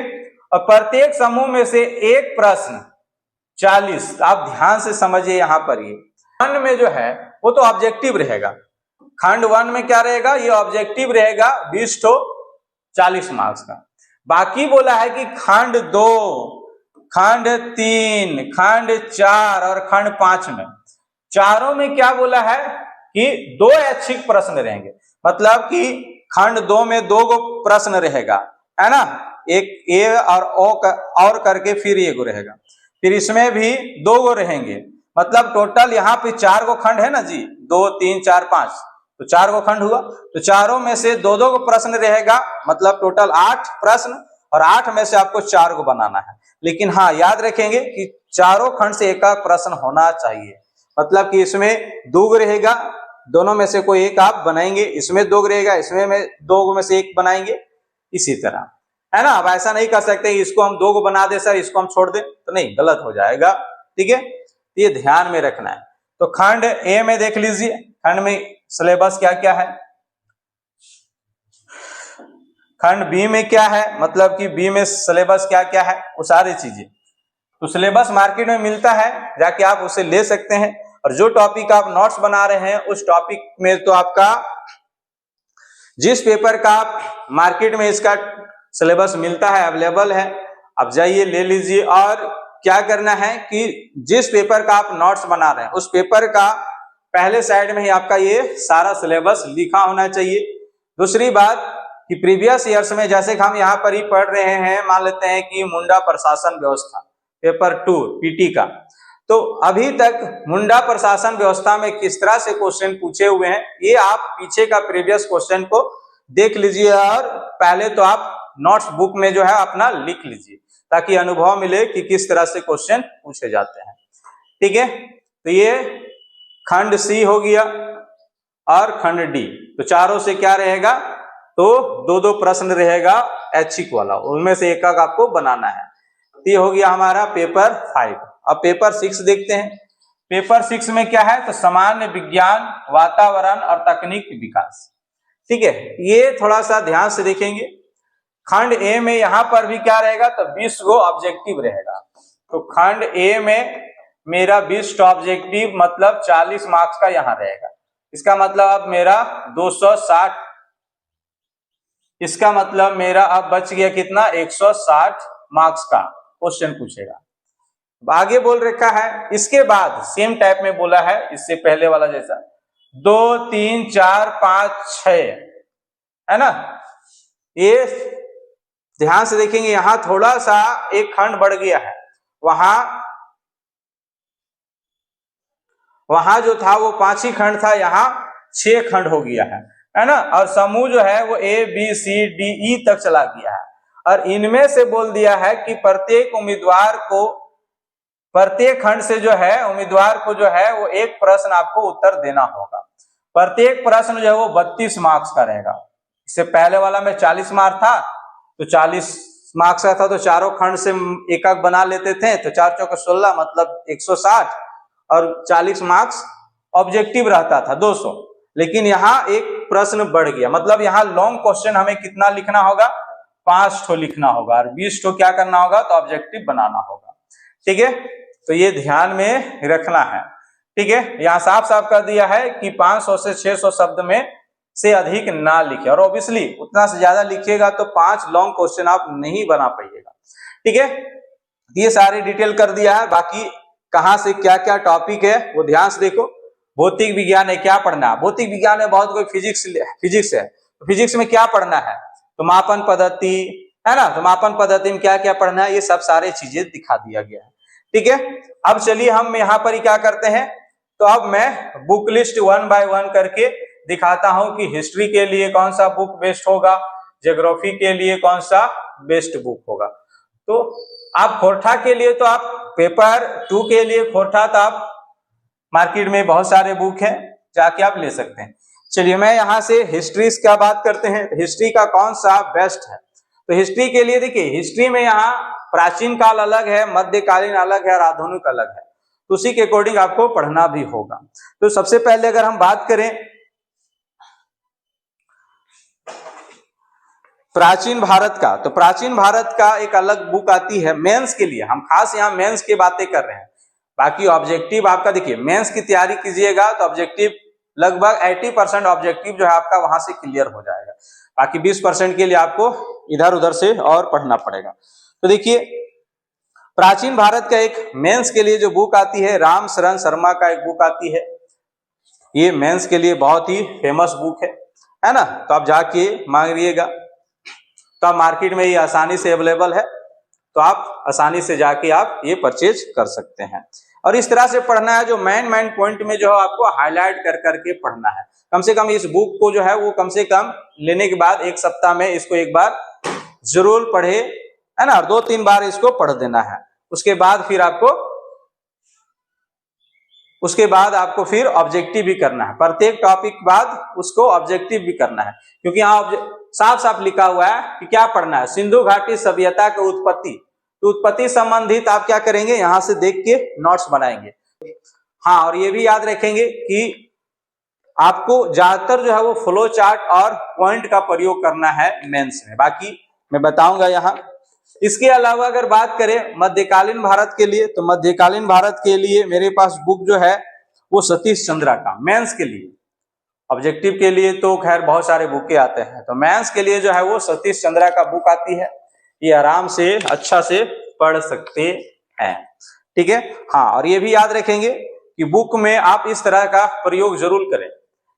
और प्रत्येक समूह में से एक प्रश्न 40। आप ध्यान से समझिए, यहाँ पर ये खंड में जो है वो तो ऑब्जेक्टिव रहेगा। खंड 1 में क्या रहेगा, ये ऑब्जेक्टिव रहेगा 20 ठो 40 मार्क्स का। बाकी बोला है कि खंड 2, खंड 3, खंड 4 और खंड 5 में, चारों में क्या बोला है कि 2 ऐच्छिक प्रश्न रहेंगे। मतलब कि खंड 2 में 2 गो प्रश्न रहेगा, है ना, एक ए और ओ और करके फिर ये गो रहेगा, फिर इसमें भी 2 गो रहेंगे। मतलब टोटल यहाँ पे 4 गो खंड है ना जी, 2, 3, 4, 5, तो 4 गो खंड हुआ, तो चारों में से 2-2 गो प्रश्न रहेगा, मतलब टोटल 8 प्रश्न, और 8 में से आपको 4 गो बनाना है। लेकिन हाँ, याद रखेंगे कि चारों खंड से एक प्रश्न होना चाहिए। मतलब कि इसमें 2 गो रहेगा, दोनों में से कोई एक आप बनाएंगे, इसमें 2 रहेगा, इसमें 2 में से एक बनाएंगे, इसी तरह, है ना। अब ऐसा नहीं कर सकते इसको हम 2 को बना दे सर, इसको हम छोड़ दें, तो नहीं, गलत हो जाएगा। ठीक है, ये ध्यान में रखना है। तो खंड ए में देख लीजिए, खंड में सिलेबस क्या क्या है। खंड बी में क्या है, मतलब कि बी में सिलेबस क्या क्या है, वो सारी चीजें तो सिलेबस मार्केट में मिलता है, जाके आप उसे ले सकते हैं। और जो टॉपिक आप नोट्स बना रहे हैं उस टॉपिक में तो आपका जिस पेपर का आप मार्केट में इसका सिलेबस मिलता है, अवेलेबल है, आप जाइए ले लीजिए। और क्या करना है कि जिस पेपर का आप नोट्स बना रहे हैं उस पेपर का पहले साइड में ही आपका ये सारा सिलेबस लिखा होना चाहिए। दूसरी बात कि प्रीवियस ईयर्स में जैसे कि हम यहाँ पर ही पढ़ रहे हैं, मान लेते हैं कि मुंडा प्रशासन व्यवस्था पेपर 2 पीटी का, तो अभी तक मुंडा प्रशासन व्यवस्था में किस तरह से क्वेश्चन पूछे हुए हैं, ये आप पीछे का प्रीवियस क्वेश्चन को देख लीजिए, और पहले तो आप नोट्स बुक में जो है अपना लिख लीजिए, ताकि अनुभव मिले कि किस तरह से क्वेश्चन पूछे जाते हैं। ठीक है, तो ये खंड सी हो गया और खंड डी, तो चारों से क्या रहेगा, तो 2-2 प्रश्न रहेगा ऐच्छिक वाला, उनमें से एक आपको बनाना है। ये हो गया हमारा पेपर 5। अब पेपर 6 देखते हैं। पेपर 6 में क्या है, तो सामान्य विज्ञान, वातावरण और तकनीक विकास। ठीक है, ये थोड़ा सा ध्यान से देखेंगे। खंड ए में यहां पर भी क्या रहेगा, तो 20 गो ऑब्जेक्टिव रहेगा। तो खंड ए में मेरा 20 ऑब्जेक्टिव मतलब 40 मार्क्स का यहां रहेगा। इसका मतलब अब मेरा 260, इसका मतलब मेरा अब बच गया कितना, 160 मार्क्स का क्वेश्चन पूछेगा। आगे बोल रखा है, इसके बाद सेम टाइप में बोला है इससे पहले वाला जैसा 2 3 4 5 6 है ना। ये ध्यान से देखेंगे, यहां थोड़ा सा एक खंड बढ़ गया है, वहां जो था वो 5 ही खंड था, यहाँ 6 खंड हो गया है ना। और समूह जो है वो A B C D E तक चला गया है। और इनमें से बोल दिया है कि प्रत्येक उम्मीदवार को, प्रत्येक खंड से जो है उम्मीदवार को जो है वो एक प्रश्न आपको उत्तर देना होगा। प्रत्येक प्रश्न जो है वो 32 मार्क्स का रहेगा। इससे पहले वाला में 40 मार्क्स था, तो 40 मार्क्स का था तो चारों खंड से एक एक बना लेते थे, तो 4 चौके 16 मतलब 160 और 40 मार्क्स ऑब्जेक्टिव रहता था 200। लेकिन यहाँ एक प्रश्न बढ़ गया, मतलब यहाँ लॉन्ग क्वेश्चन हमें कितना लिखना होगा, 5 ठो लिखना होगा और 20 ठो क्या करना होगा, तो ऑब्जेक्टिव बनाना होगा। ठीक है, तो ये ध्यान में रखना है। ठीक है, यहाँ साफ साफ कर दिया है कि 500 से 600 शब्द में से अधिक ना लिखे, और ऑब्वियसली उतना से ज्यादा लिखिएगा तो 5 लॉन्ग क्वेश्चन आप नहीं बना पाइएगा। ठीक है, ये सारे डिटेल कर दिया है। बाकी कहां से क्या क्या टॉपिक है वो ध्यान से देखो। भौतिक विज्ञान है, क्या पढ़ना है, भौतिक विज्ञान में बहुत कोई फिजिक्स है, तो फिजिक्स में क्या पढ़ना है, तो मापन पद्धति है ना, तो मापन पद्धति में क्या क्या पढ़ना है, ये सब सारे चीजें दिखा दिया गया है। ठीक है, अब चलिए हम यहाँ पर क्या करते हैं, तो अब मैं बुक लिस्ट 1 बाय 1 करके दिखाता हूं कि हिस्ट्री के लिए कौन सा बुक बेस्ट होगा, ज्योग्राफी के लिए कौन सा बेस्ट बुक होगा। तो आप खोरठा के लिए, तो आप पेपर 2 के लिए खोरठा, तो आप मार्केट में बहुत सारे बुक हैं, जाके आप ले सकते हैं। चलिए मैं यहाँ से हिस्ट्री का बात करते हैं, हिस्ट्री का कौन सा बेस्ट है। तो हिस्ट्री के लिए देखिए, हिस्ट्री में यहाँ प्राचीन काल अलग है, मध्यकालीन अलग है और आधुनिक अलग है, तो उसी के अकॉर्डिंग आपको पढ़ना भी होगा। तो सबसे पहले अगर हम बात करें प्राचीन भारत का, तो प्राचीन भारत का एक अलग बुक आती है मेंस के लिए। हम खास यहाँ मेंस की बातें कर रहे हैं, बाकी ऑब्जेक्टिव आपका देखिए, मेंस की तैयारी कीजिएगा तो ऑब्जेक्टिव लगभग 80% ऑब्जेक्टिव जो है आपका वहां से क्लियर हो जाएगा। बाकी 20% के लिए आपको इधर उधर से और पढ़ना पड़ेगा। तो देखिए, प्राचीन भारत का एक मेंस के लिए जो बुक आती है, राम शरण शर्मा का एक बुक आती है, ये मेंस के लिए बहुत ही फेमस बुक है ना। तो आप जाके मांगिएगा, तो आप मार्केट में ये आसानी से अवेलेबल है, तो आप आसानी से जाके आप ये परचेज कर सकते हैं। और इस तरह से पढ़ना है, जो मेन पॉइंट में जो है आपको हाईलाइट कर करके पढ़ना है। कम से कम इस बुक को जो है वो कम से कम लेने के बाद 1 सप्ताह में इसको एक बार जरूर पढ़े, है ना, और 2-3 बार इसको पढ़ देना है। उसके बाद फिर ऑब्जेक्टिव भी करना है, प्रत्येक टॉपिक बाद उसको ऑब्जेक्टिव भी करना है, क्योंकि यहाँ साफ साफ लिखा हुआ है कि क्या पढ़ना है, सिंधु घाटी सभ्यता की उत्पत्ति। तो उत्पत्ति संबंधित आप क्या करेंगे, यहां से देख के नोट्स बनाएंगे। हाँ, और ये भी याद रखेंगे कि आपको ज्यादातर जो है वो फ्लो चार्ट और पॉइंट का प्रयोग करना है मेंस में, बाकी मैं बताऊंगा यहाँ। इसके अलावा अगर बात करें मध्यकालीन भारत के लिए, तो मध्यकालीन भारत के लिए मेरे पास बुक जो है वो सतीश चंद्रा का, मेंस के लिए। ऑब्जेक्टिव के लिए तो खैर बहुत सारे बुकें आते हैं, तो मेंस के लिए जो है वो सतीश चंद्रा का बुक आती है, ये आराम से अच्छा से पढ़ सकते हैं। ठीक है, हाँ, और ये भी याद रखेंगे कि बुक में आप इस तरह का प्रयोग जरूर करें।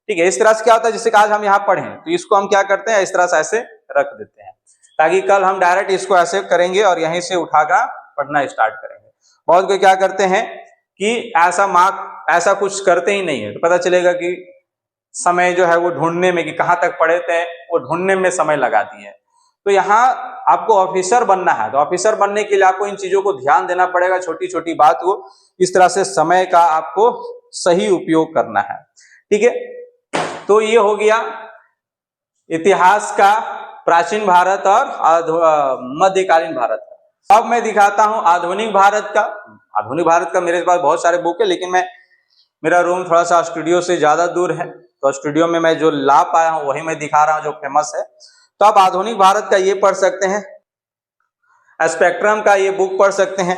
ठीक है, इस तरह से क्या होता है, जैसे आज हम यहाँ पढ़ें तो इसको हम क्या करते हैं, इस तरह से ऐसे रख देते हैं, ताकि कल हम डायरेक्ट इसको ऐसे करेंगे और यहीं से उठाकर पढ़ना स्टार्ट करेंगे। बहुत कोई क्या करते हैं कि ऐसा कुछ करते ही नहीं है, तो पता चलेगा कि समय जो है वो ढूंढने में, कि कहाँ तक पढ़े थे वो ढूंढने में समय लगा दिए। तो यहाँ आपको ऑफिसर बनना है, तो ऑफिसर बनने के लिए आपको इन चीजों को ध्यान देना पड़ेगा, छोटी छोटी बात को इस तरह से समय का आपको सही उपयोग करना है। ठीक है, तो ये हो गया इतिहास का प्राचीन भारत और मध्यकालीन भारत का। अब मैं दिखाता हूं आधुनिक भारत का। आधुनिक भारत का मेरे पास बहुत सारे बुक है, लेकिन मेरा रूम थोड़ा सा स्टूडियो से ज्यादा दूर है, तो स्टूडियो में मैं जो ला पाया हूं वही मैं दिखा रहा हूं जो फेमस है। तो आप आधुनिक भारत का ये पढ़ सकते हैं, स्पेक्ट्रम का ये बुक पढ़ सकते हैं,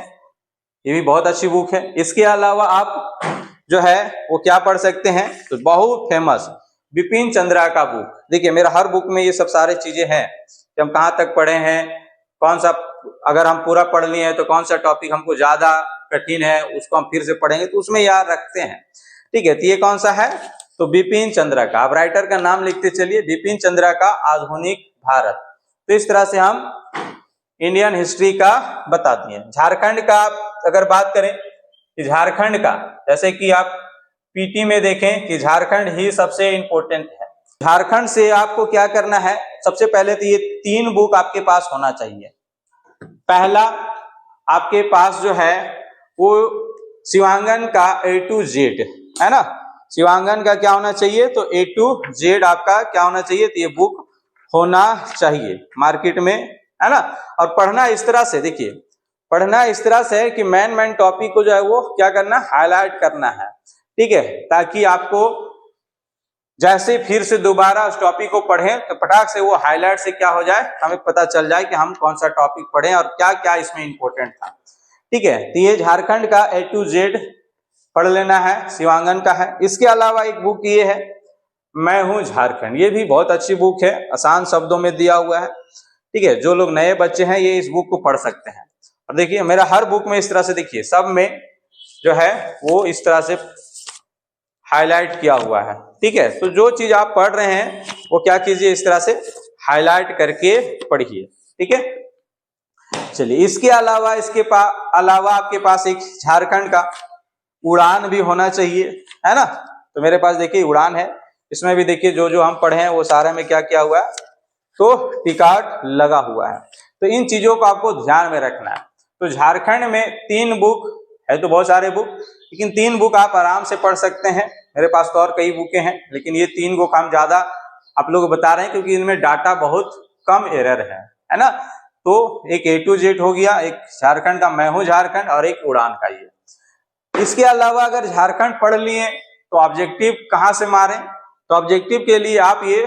ये भी बहुत अच्छी बुक है। इसके अलावा आप जो है वो क्या पढ़ सकते हैं, तो बहुत फेमस बिपिन चंद्रा का बुक। देखिए मेरा हर बुक में ये सब सारे चीजें हैं कि हम कहाँ तक पढ़े हैं, कौन सा अगर हम पूरा पढ़ लिए हैं तो कौन सा टॉपिक हमको ज्यादा कठिन है उसको हम फिर से पढ़ेंगे, तो उसमें याद रखते हैं। ठीक है, तो ये कौन सा है, तो बिपिन चंद्रा का। आप राइटर का नाम लिखते चलिए, बिपिन चंद्रा का आधुनिक भारत। तो इस तरह से हम इंडियन हिस्ट्री का बता दिए। झारखंड का अगर बात करें कि झारखंड का, जैसे कि आप पीटी में देखें कि झारखंड ही सबसे इंपॉर्टेंट है। झारखंड से आपको क्या करना है, सबसे पहले तो ये 3 बुक आपके पास होना चाहिए। पहला आपके पास जो है वो शिवांगन का A to Z है ना, शिवांगन का क्या होना चाहिए, तो A to Z आपका क्या होना चाहिए, तो ये बुक होना चाहिए मार्केट में, है ना। और पढ़ना इस तरह से, देखिए पढ़ना इस तरह से है कि मेन टॉपिक को जो है वो क्या करना, हाईलाइट करना है। ठीक है, ताकि आपको जैसे फिर से दोबारा उस टॉपिक को पढ़ें तो फटाक से वो हाईलाइट से क्या हो जाए, हमें पता चल जाए कि हम कौन सा टॉपिक पढ़ें और क्या क्या इसमें इंपॉर्टेंट था। ठीक है, तो ये झारखंड का A to Z पढ़ लेना है, शिवांगन का है। इसके अलावा एक बुक ये है मैं हूं झारखंड, ये भी बहुत अच्छी बुक है, आसान शब्दों में दिया हुआ है। ठीक है, जो लोग नए बच्चे हैं ये इस बुक को पढ़ सकते हैं। और देखिए मेरा हर बुक में इस तरह से, देखिए सब में जो है वो इस तरह से हाईलाइट किया हुआ है। ठीक है, तो जो चीज आप पढ़ रहे हैं वो क्या कीजिए, इस तरह से हाईलाइट करके पढ़िए। ठीक है, चलिए इसके अलावा अलावा आपके पास एक झारखंड का उड़ान भी होना चाहिए, है ना। तो मेरे पास देखिए उड़ान है, इसमें भी देखिए जो जो हम पढ़े हैं वो सारे में क्या किया हुआ है, तो टिकाट लगा हुआ है। तो इन चीजों को आपको ध्यान में रखना है। तो झारखंड में 3 बुक है, तो बहुत सारे बुक, लेकिन 3 बुक आप आराम से पढ़ सकते हैं। मेरे पास तो और कई बुकें हैं, लेकिन ये 3 बुक हम ज्यादा आप लोग बता रहे हैं क्योंकि इनमें डाटा बहुत कम एरर है ना। तो एक A to Z हो गया, एक झारखंड का मैं हूं झारखंड, और एक उड़ान का ये। इसके अलावा अगर झारखंड पढ़ लिए तो ऑब्जेक्टिव कहां से मारें, तो ऑब्जेक्टिव के लिए आप ये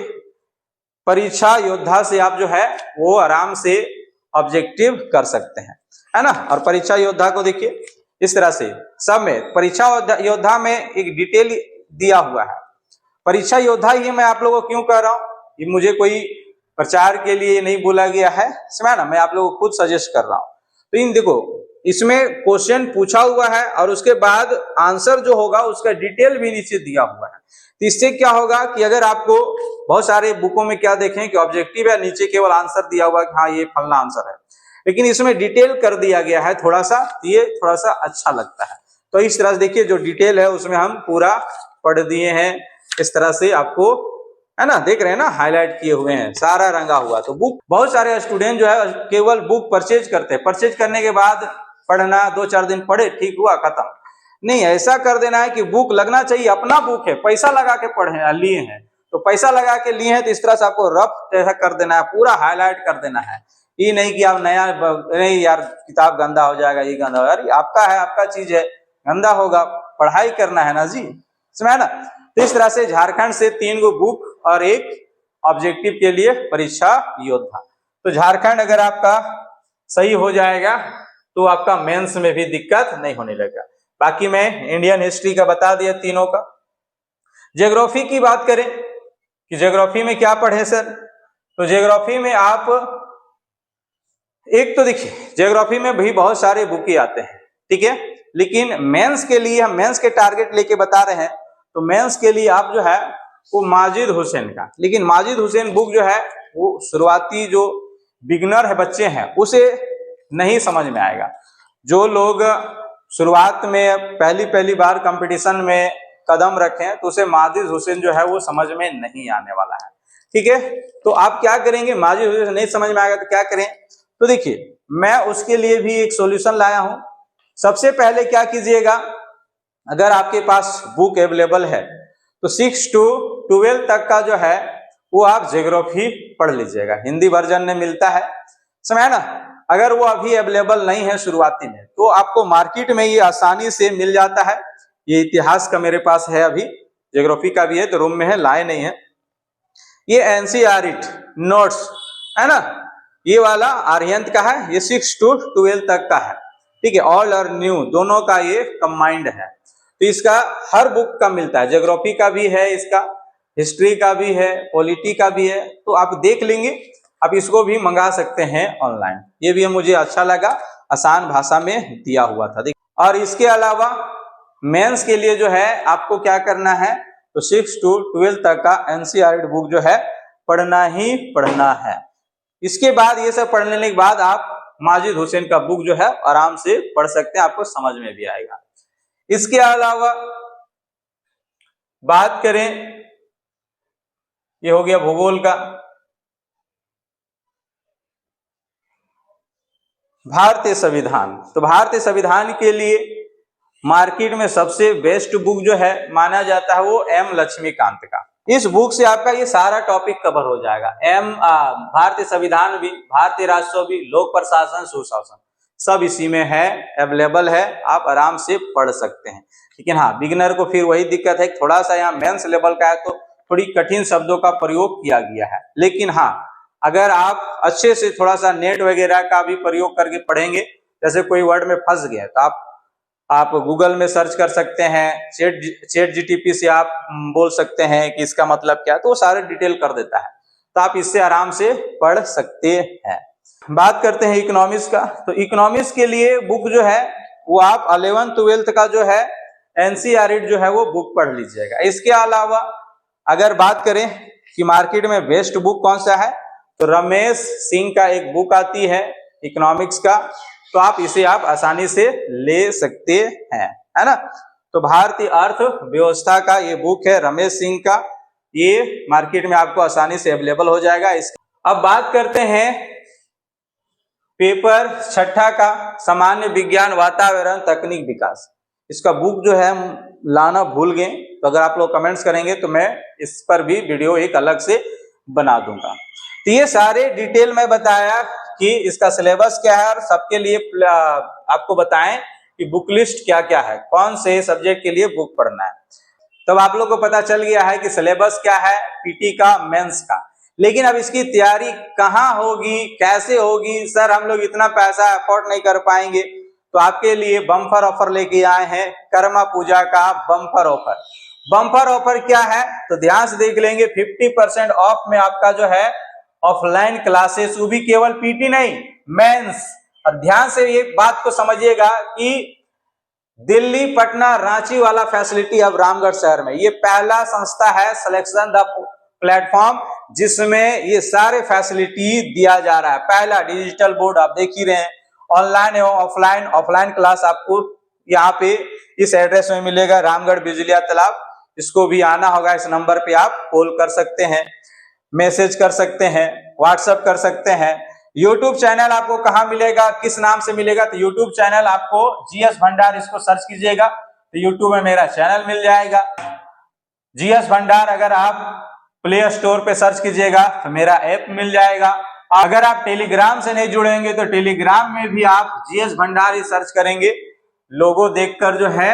परीक्षा योद्धा से आप जो है वो आराम से ऑब्जेक्टिव कर सकते हैं, है ना। और परीक्षा योद्धा को देखिए इस तरह से सब में परीक्षा योद्धा में एक डिटेल दिया हुआ है। परीक्षा योद्धा ये मैं आप लोगों को क्यों कह रहा हूं, ये मुझे कोई प्रचार के लिए नहीं बोला गया है, समझा ना, मैं आप लोगों को खुद सजेस्ट कर रहा हूं। तो इन देखो इसमें क्वेश्चन पूछा हुआ है और उसके बाद आंसर जो होगा उसका डिटेल भी नीचे दिया हुआ है। तो इससे क्या होगा कि अगर आपको बहुत सारे बुकों में क्या देखें कि ऑब्जेक्टिव है, नीचे केवल आंसर दिया हुआ कि हाँ ये फलना आंसर है, लेकिन इसमें डिटेल कर दिया गया है थोड़ा सा, ये थोड़ा सा अच्छा लगता है। तो इस तरह से देखिए जो डिटेल है उसमें हम पूरा पढ़ दिए हैं, इस तरह से आपको, है ना, देख रहे हैं ना, हाईलाइट किए हुए हैं, सारा रंगा हुआ। तो बुक बहुत सारे स्टूडेंट जो है केवल बुक परचेज करते हैं, परचेज करने के बाद पढ़ना 2-4 दिन पढ़े, ठीक हुआ, खत्म। नहीं, ऐसा कर देना है कि बुक लगना चाहिए, अपना बुक है, पैसा लगा के पढ़े लिए हैं, तो पैसा लगा के लिए हैं तो इस तरह से आपको रफ कर देना है, पूरा हाईलाइट कर देना है। ये नहीं कि आप नया, नहीं यार किताब गंदा हो जाएगा, ये गंदा हो जाएगा, यार आपका है, आपका चीज है, गंदा होगा, पढ़ाई करना है ना जी, समझा ना। तो इस तरह से झारखंड से 3 गो बुक और एक ऑब्जेक्टिव के लिए परीक्षा योद्धा। तो झारखंड अगर आपका सही हो जाएगा तो आपका मेंस में भी दिक्कत नहीं होने लगेगा। बाकी मैं इंडियन हिस्ट्री का बता दिया तीनों का। ज्योग्राफी की बात करें कि ज्योग्राफी में क्या पढ़े सर, तो ज्योग्राफी में आप एक तो देखिए ज्योग्राफी में भी बहुत सारे बुक ही आते हैं, ठीक है, लेकिन मेंस के लिए हम मेंस के टारगेट लेके बता रहे हैं। तो मेंस के लिए आप जो है वो माजिद हुसैन का, लेकिन माजिद हुसैन बुक जो है वो शुरुआती जो बिगनर है बच्चे हैं उसे नहीं समझ में आएगा। जो लोग शुरुआत में पहली बार कंपटीशन में कदम रखें तो उसे माजिद हुसैन जो है वो समझ में नहीं आने वाला है, ठीक है। तो आप क्या करेंगे, माजिद हुसैन नहीं समझ में आएगा तो क्या करें, तो देखिए मैं उसके लिए भी एक सॉल्यूशन लाया हूं। सबसे पहले क्या कीजिएगा, अगर आपके पास बुक अवेलेबल है तो 6 to 12 तक का जो है वो आप ज्योग्राफी पढ़ लीजिएगा, हिंदी वर्जन में मिलता है, समझ ना। अगर वो अभी अवेलेबल नहीं है शुरुआती में तो आपको मार्केट में ये आसानी से मिल जाता है। ये इतिहास का मेरे पास है अभी, ज्योग्राफी का भी है तो रूम में है, लाए नहीं है। ये एनसीईआरटी नोट्स है ना, ये वाला आर्यंत का है, ये 6 to 12 तक का है, ठीक है। ओल्ड और न्यू दोनों का ये कंबाइंड है, तो इसका हर बुक का मिलता है, ज्योग्राफी का भी है, इसका हिस्ट्री का भी है, पॉलिटी का भी है, तो आप देख लेंगे। आप इसको भी मंगा सकते हैं ऑनलाइन, ये भी मुझे अच्छा लगा, आसान भाषा में दिया हुआ था। और इसके अलावा मेंस के लिए जो है आपको क्या करना है, तो 6 to 12 तक का एनसीईआरटी बुक जो है पढ़ना ही पढ़ना है। इसके बाद ये सब पढ़ लेने के बाद आप माजिद हुसैन का बुक जो है आराम से पढ़ सकते हैं, आपको समझ में भी आएगा। इसके अलावा बात करें, ये हो गया भूगोल का। भारतीय संविधान, तो भारतीय संविधान के लिए मार्केट में सबसे बेस्ट बुक जो है माना जाता है वो एम लक्ष्मीकांत का। इस बुक से आपका ये सारा टॉपिक कवर हो जाएगा। भारतीय संविधान भी, भारतीय राष्ट्र भी, लोक प्रशासन, सुशासन सब इसी में है, अवेलेबल है, आप आराम से पढ़ सकते हैं। लेकिन हाँ, बिगिनर को फिर वही दिक्कत है, थोड़ा सा यहाँ मेंस लेवल का है तो थोड़ी कठिन शब्दों का प्रयोग किया गया है। लेकिन हाँ, अगर आप अच्छे से थोड़ा सा नेट वगैरह का भी प्रयोग करके पढ़ेंगे, जैसे कोई वर्ड में फंस गया तो आप गूगल में सर्च कर सकते हैं, चैट जीटीपी से आप बोल सकते हैं कि इसका मतलब क्या है, तो वो सारे डिटेल कर देता है, तो आप इससे आराम से पढ़ सकते हैं। बात करते हैं इकोनॉमिक्स का, तो इकोनॉमिक्स के लिए बुक जो है वो आप 11th 12th का जो है एनसीईआरटी जो है वो बुक पढ़ लीजिएगा। इसके अलावा अगर बात करें कि मार्केट में बेस्ट बुक कौन सा है, तो रमेश सिंह का एक बुक आती है इकोनॉमिक्स का, तो आप इसे आप आसानी से ले सकते हैं, है ना। तो भारतीय अर्थव्यवस्था का ये बुक है रमेश सिंह का, ये मार्केट में आपको आसानी से अवेलेबल हो जाएगा। अब बात करते हैं पेपर 6 का, सामान्य विज्ञान, वातावरण, तकनीक, विकास। इसका बुक जो है लाना भूल गए, तो अगर आप लोग कमेंट्स करेंगे तो मैं इस पर भी वीडियो एक अलग से बना दूंगा। तो ये सारे डिटेल में बताया कि इसका सिलेबस क्या है और सबके लिए आपको बताएं कि बुक लिस्ट क्या क्या है, कौन से सब्जेक्ट के लिए बुक पढ़ना है। तब आप लोग को पता चल गया है कि सिलेबस क्या है पीटी का, मेंस का। लेकिन अब इसकी तैयारी कहाँ होगी, कैसे होगी, सर हम लोग इतना पैसा अफोर्ड नहीं कर पाएंगे, तो आपके लिए बम्पर ऑफर लेके आए हैं, कर्मा पूजा का बम्पर ऑफर। बम्पर ऑफर क्या है तो ध्यान से देख लेंगे, 50% ऑफ में आपका जो है ऑफलाइन क्लासेस, वो भी केवल पीटी नहीं, मेंस। और ध्यान से ये बात को समझिएगा कि दिल्ली, पटना, रांची वाला फैसिलिटी अब रामगढ़ शहर में ये पहला संस्था है सिलेक्शन द प्लेटफॉर्म जिसमें ये सारे फैसिलिटी दिया जा रहा है। पहला डिजिटल बोर्ड आप देख ही रहे हैं, ऑनलाइन एवं ऑफलाइन क्लास आपको यहाँ पे इस एड्रेस में मिलेगा, रामगढ़ बिजलिया तालाब। इसको भी आना होगा, इस नंबर पे आप कॉल कर सकते हैं, मैसेज कर सकते हैं, व्हाट्सएप कर सकते हैं। यूट्यूब चैनल आपको कहाँ मिलेगा, किस नाम से मिलेगा, तो यूट्यूब चैनल आपको जीएस भंडार, इसको सर्च कीजिएगा तो यूट्यूब में मेरा चैनल मिल जाएगा जीएस भंडार। अगर आप प्ले स्टोर पे सर्च कीजिएगा तो मेरा ऐप मिल जाएगा। अगर आप टेलीग्राम से नहीं जुड़ेंगे तो टेलीग्राम में भी आप जीएस भंडार ही सर्च करेंगे, लोगो देखकर जो है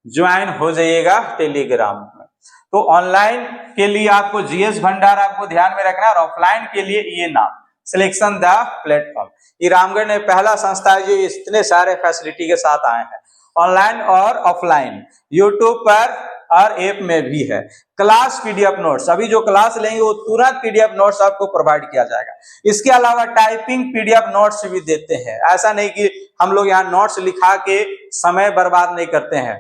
ज्वाइन हो जाइएगा टेलीग्राम में। तो ऑनलाइन के लिए आपको जीएस भंडार आपको ध्यान में रखना है, और ऑफलाइन के लिए ये नाम सिलेक्शन द प्लेटफॉर्म। ये रामगढ़ में पहला संस्था है जो इतने सारे फैसिलिटी के साथ आए हैं, ऑनलाइन और ऑफलाइन, यूट्यूब पर और ऐप में भी है। क्लास पीडीएफ नोट्स, अभी जो क्लास लेंगे वो तुरंत पीडीएफ नोट्स आपको प्रोवाइड किया जाएगा। इसके अलावा टाइपिंग पीडीएफ नोट्स भी देते हैं। ऐसा नहीं कि हम लोग यहाँ नोट्स लिखा के समय बर्बाद नहीं करते हैं।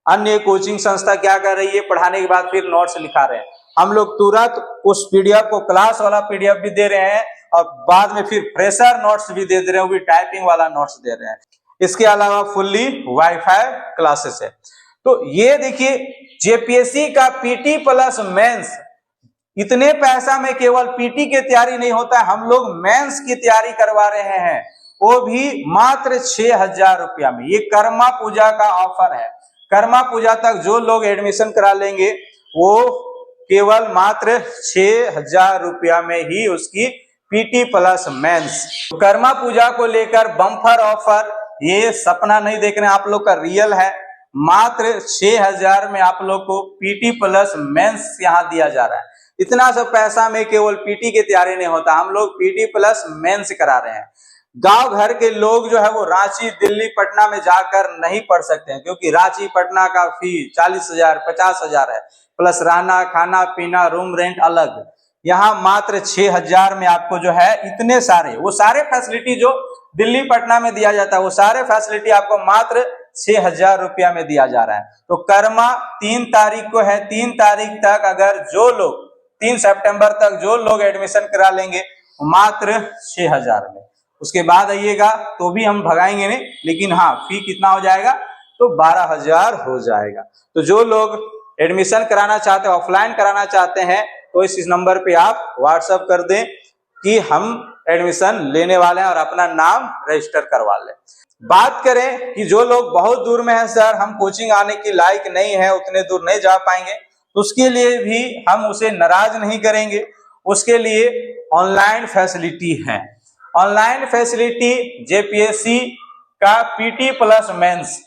अन्य कोचिंग संस्था क्या कर रही है, पढ़ाने के बाद फिर नोट्स लिखा रहे हैं, हम लोग तुरंत उस पीडीएफ को, क्लास वाला पीडीएफ भी दे रहे हैं और बाद में फिर फ्रेशर नोट्स भी दे रहे हैं, वो भी टाइपिंग वाला नोट्स दे रहे हैं। इसके अलावा फुल्ली वाईफाई क्लासेस है। तो ये देखिए जेपीएससी का पीटी प्लस मेंस, इतने पैसा में केवल पीटी की तैयारी नहीं होता है, हम लोग मेंस की तैयारी करवा रहे हैं, वो भी मात्र 6,000 रुपया में। ये कर्मा पूजा का ऑफर है, कर्मा पूजा तक जो लोग एडमिशन करा लेंगे वो केवल मात्र 6,000 रुपया में ही उसकी पीटी प्लस मेंस। कर्मा पूजा को लेकर बम्पर ऑफर, ये सपना नहीं देख रहे हैं आप लोग का, रियल है। मात्र 6000 में आप लोग को पीटी प्लस मेंस यहाँ दिया जा रहा है। इतना सब पैसा में केवल पीटी की तैयारी नहीं होता, हम लोग पीटी प्लस मेंस करा रहे हैं। गांव घर के लोग जो है वो रांची, दिल्ली, पटना में जाकर नहीं पढ़ सकते हैं, क्योंकि रांची पटना का फी 40,000 50,000 है, प्लस रहना खाना पीना रूम रेंट अलग। यहाँ मात्र 6000 में आपको जो है इतने सारे वो सारे फैसिलिटी जो दिल्ली पटना में दिया जाता है वो सारे फैसिलिटी आपको मात्र 6000 रुपया में दिया जा रहा है। तो कर्मा 3 तारीख को है, 3 तारीख तक अगर जो लोग 3 सितंबर तक जो लोग एडमिशन करा लेंगे मात्र 6000 में। उसके बाद आइएगा तो भी हम भगाएंगे नहीं, लेकिन हाँ फी कितना हो जाएगा तो 12000 हो जाएगा। तो जो लोग एडमिशन कराना चाहते हैं, ऑफलाइन कराना चाहते हैं, तो इस नंबर पे आप व्हाट्सएप कर दें कि हम एडमिशन लेने वाले हैं और अपना नाम रजिस्टर करवा लें। बात करें कि जो लोग बहुत दूर में हैं, सर हम कोचिंग आने की लायक नहीं है, उतने दूर नहीं जा पाएंगे, तो उसके लिए भी हम उसे नाराज नहीं करेंगे। उसके लिए ऑनलाइन फैसिलिटी है। ऑनलाइन फैसिलिटी जेपीएससी का PT plus mains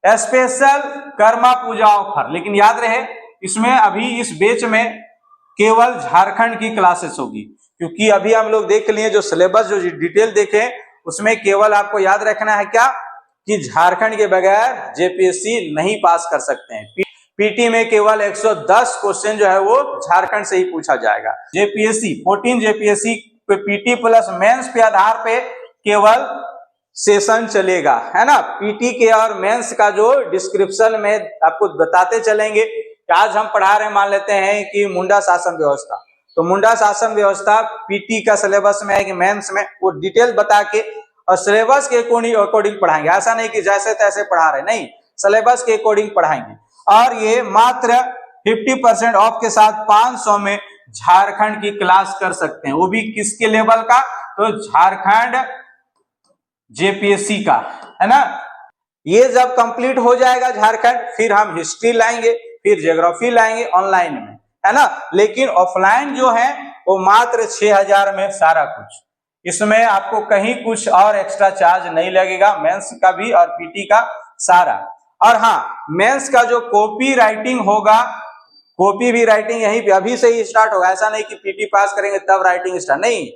special Karma Puja offer. लेकिन याद रहे इसमें अभी इस बैच में केवल झारखंड की क्लासेस होगी, क्योंकि अभी हम लोग देख लिए जो सिलेबस जो डिटेल देखे उसमें केवल आपको याद रखना है क्या कि झारखंड के बगैर जेपीएससी नहीं पास कर सकते हैं। पीटी में केवल 110 क्वेश्चन जो है वो झारखंड से ही पूछा जाएगा। JPSC 14 JPSC PT plus mains पे आधार पे केवल सेशन चलेगा, है ना। पीटी के और मेंस का जो डिस्क्रिप्शन में आपको बताते चलेंगे कि आज हम पढ़ा रहे हैं, मान लेते हैं कि मुंडा शासन व्यवस्था, तो मुंडा शासन व्यवस्था पीटी का सिलेबस में है कि मेंस में, वो डिटेल बता के और सिलेबस के अकॉर्डिंग पढ़ाएंगे। ऐसा नहीं कि जैसे तैसे पढ़ा रहे, नहीं, सिलेबस के अकॉर्डिंग पढ़ाएंगे। और ये मात्र 50% ऑफ के साथ 500 में झारखंड की क्लास कर सकते हैं, वो भी किसके लेवल का, तो झारखंड जेपीएससी का, है ना। ये जब कंप्लीट हो जाएगा झारखंड, फिर हम हिस्ट्री लाएंगे, फिर ज्योग्राफी लाएंगे ऑनलाइन में, है ना। लेकिन ऑफलाइन जो है वो मात्र 6000 में सारा कुछ, इसमें आपको कहीं कुछ और एक्स्ट्रा चार्ज नहीं लगेगा, मेंस का भी और पीटी का सारा। और हाँ, मेंस का जो कॉपी राइटिंग होगा, कॉपी भी राइटिंग यहीं पे अभी से ही स्टार्ट होगा। ऐसा नहीं कि पीटी पास करेंगे तब राइटिंग स्टार्ट, नहीं,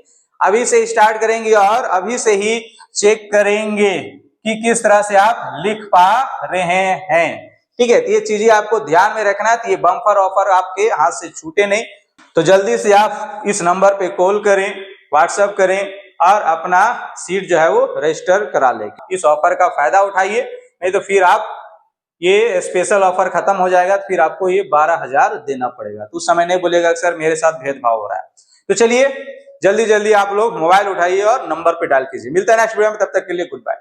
अभी से स्टार्ट करेंगे और अभी से ही चेक करेंगे कि किस तरह से आप लिख पा रहे हैं, ठीक है। तो ये चीजें आपको ध्यान में रखना है। तो ये बम्पर ऑफर आपके हाथ से छूटे नहीं, तो जल्दी से आप इस नंबर पे कॉल करें, व्हाट्सएप करें और अपना सीट जो है वो रजिस्टर करा लेंगे। इस ऑफर का फायदा उठाइए, नहीं तो फिर आप ये स्पेशल ऑफर खत्म हो जाएगा, फिर आपको ये 12000 देना पड़ेगा। तो उस समय नहीं बोलेगा सर मेरे साथ भेदभाव हो रहा है। तो चलिए जल्दी जल्दी आप लोग मोबाइल उठाइए और नंबर पे डायल कीजिए। मिलता है नेक्स्ट वीडियो में, तब तक के लिए गुड बाय।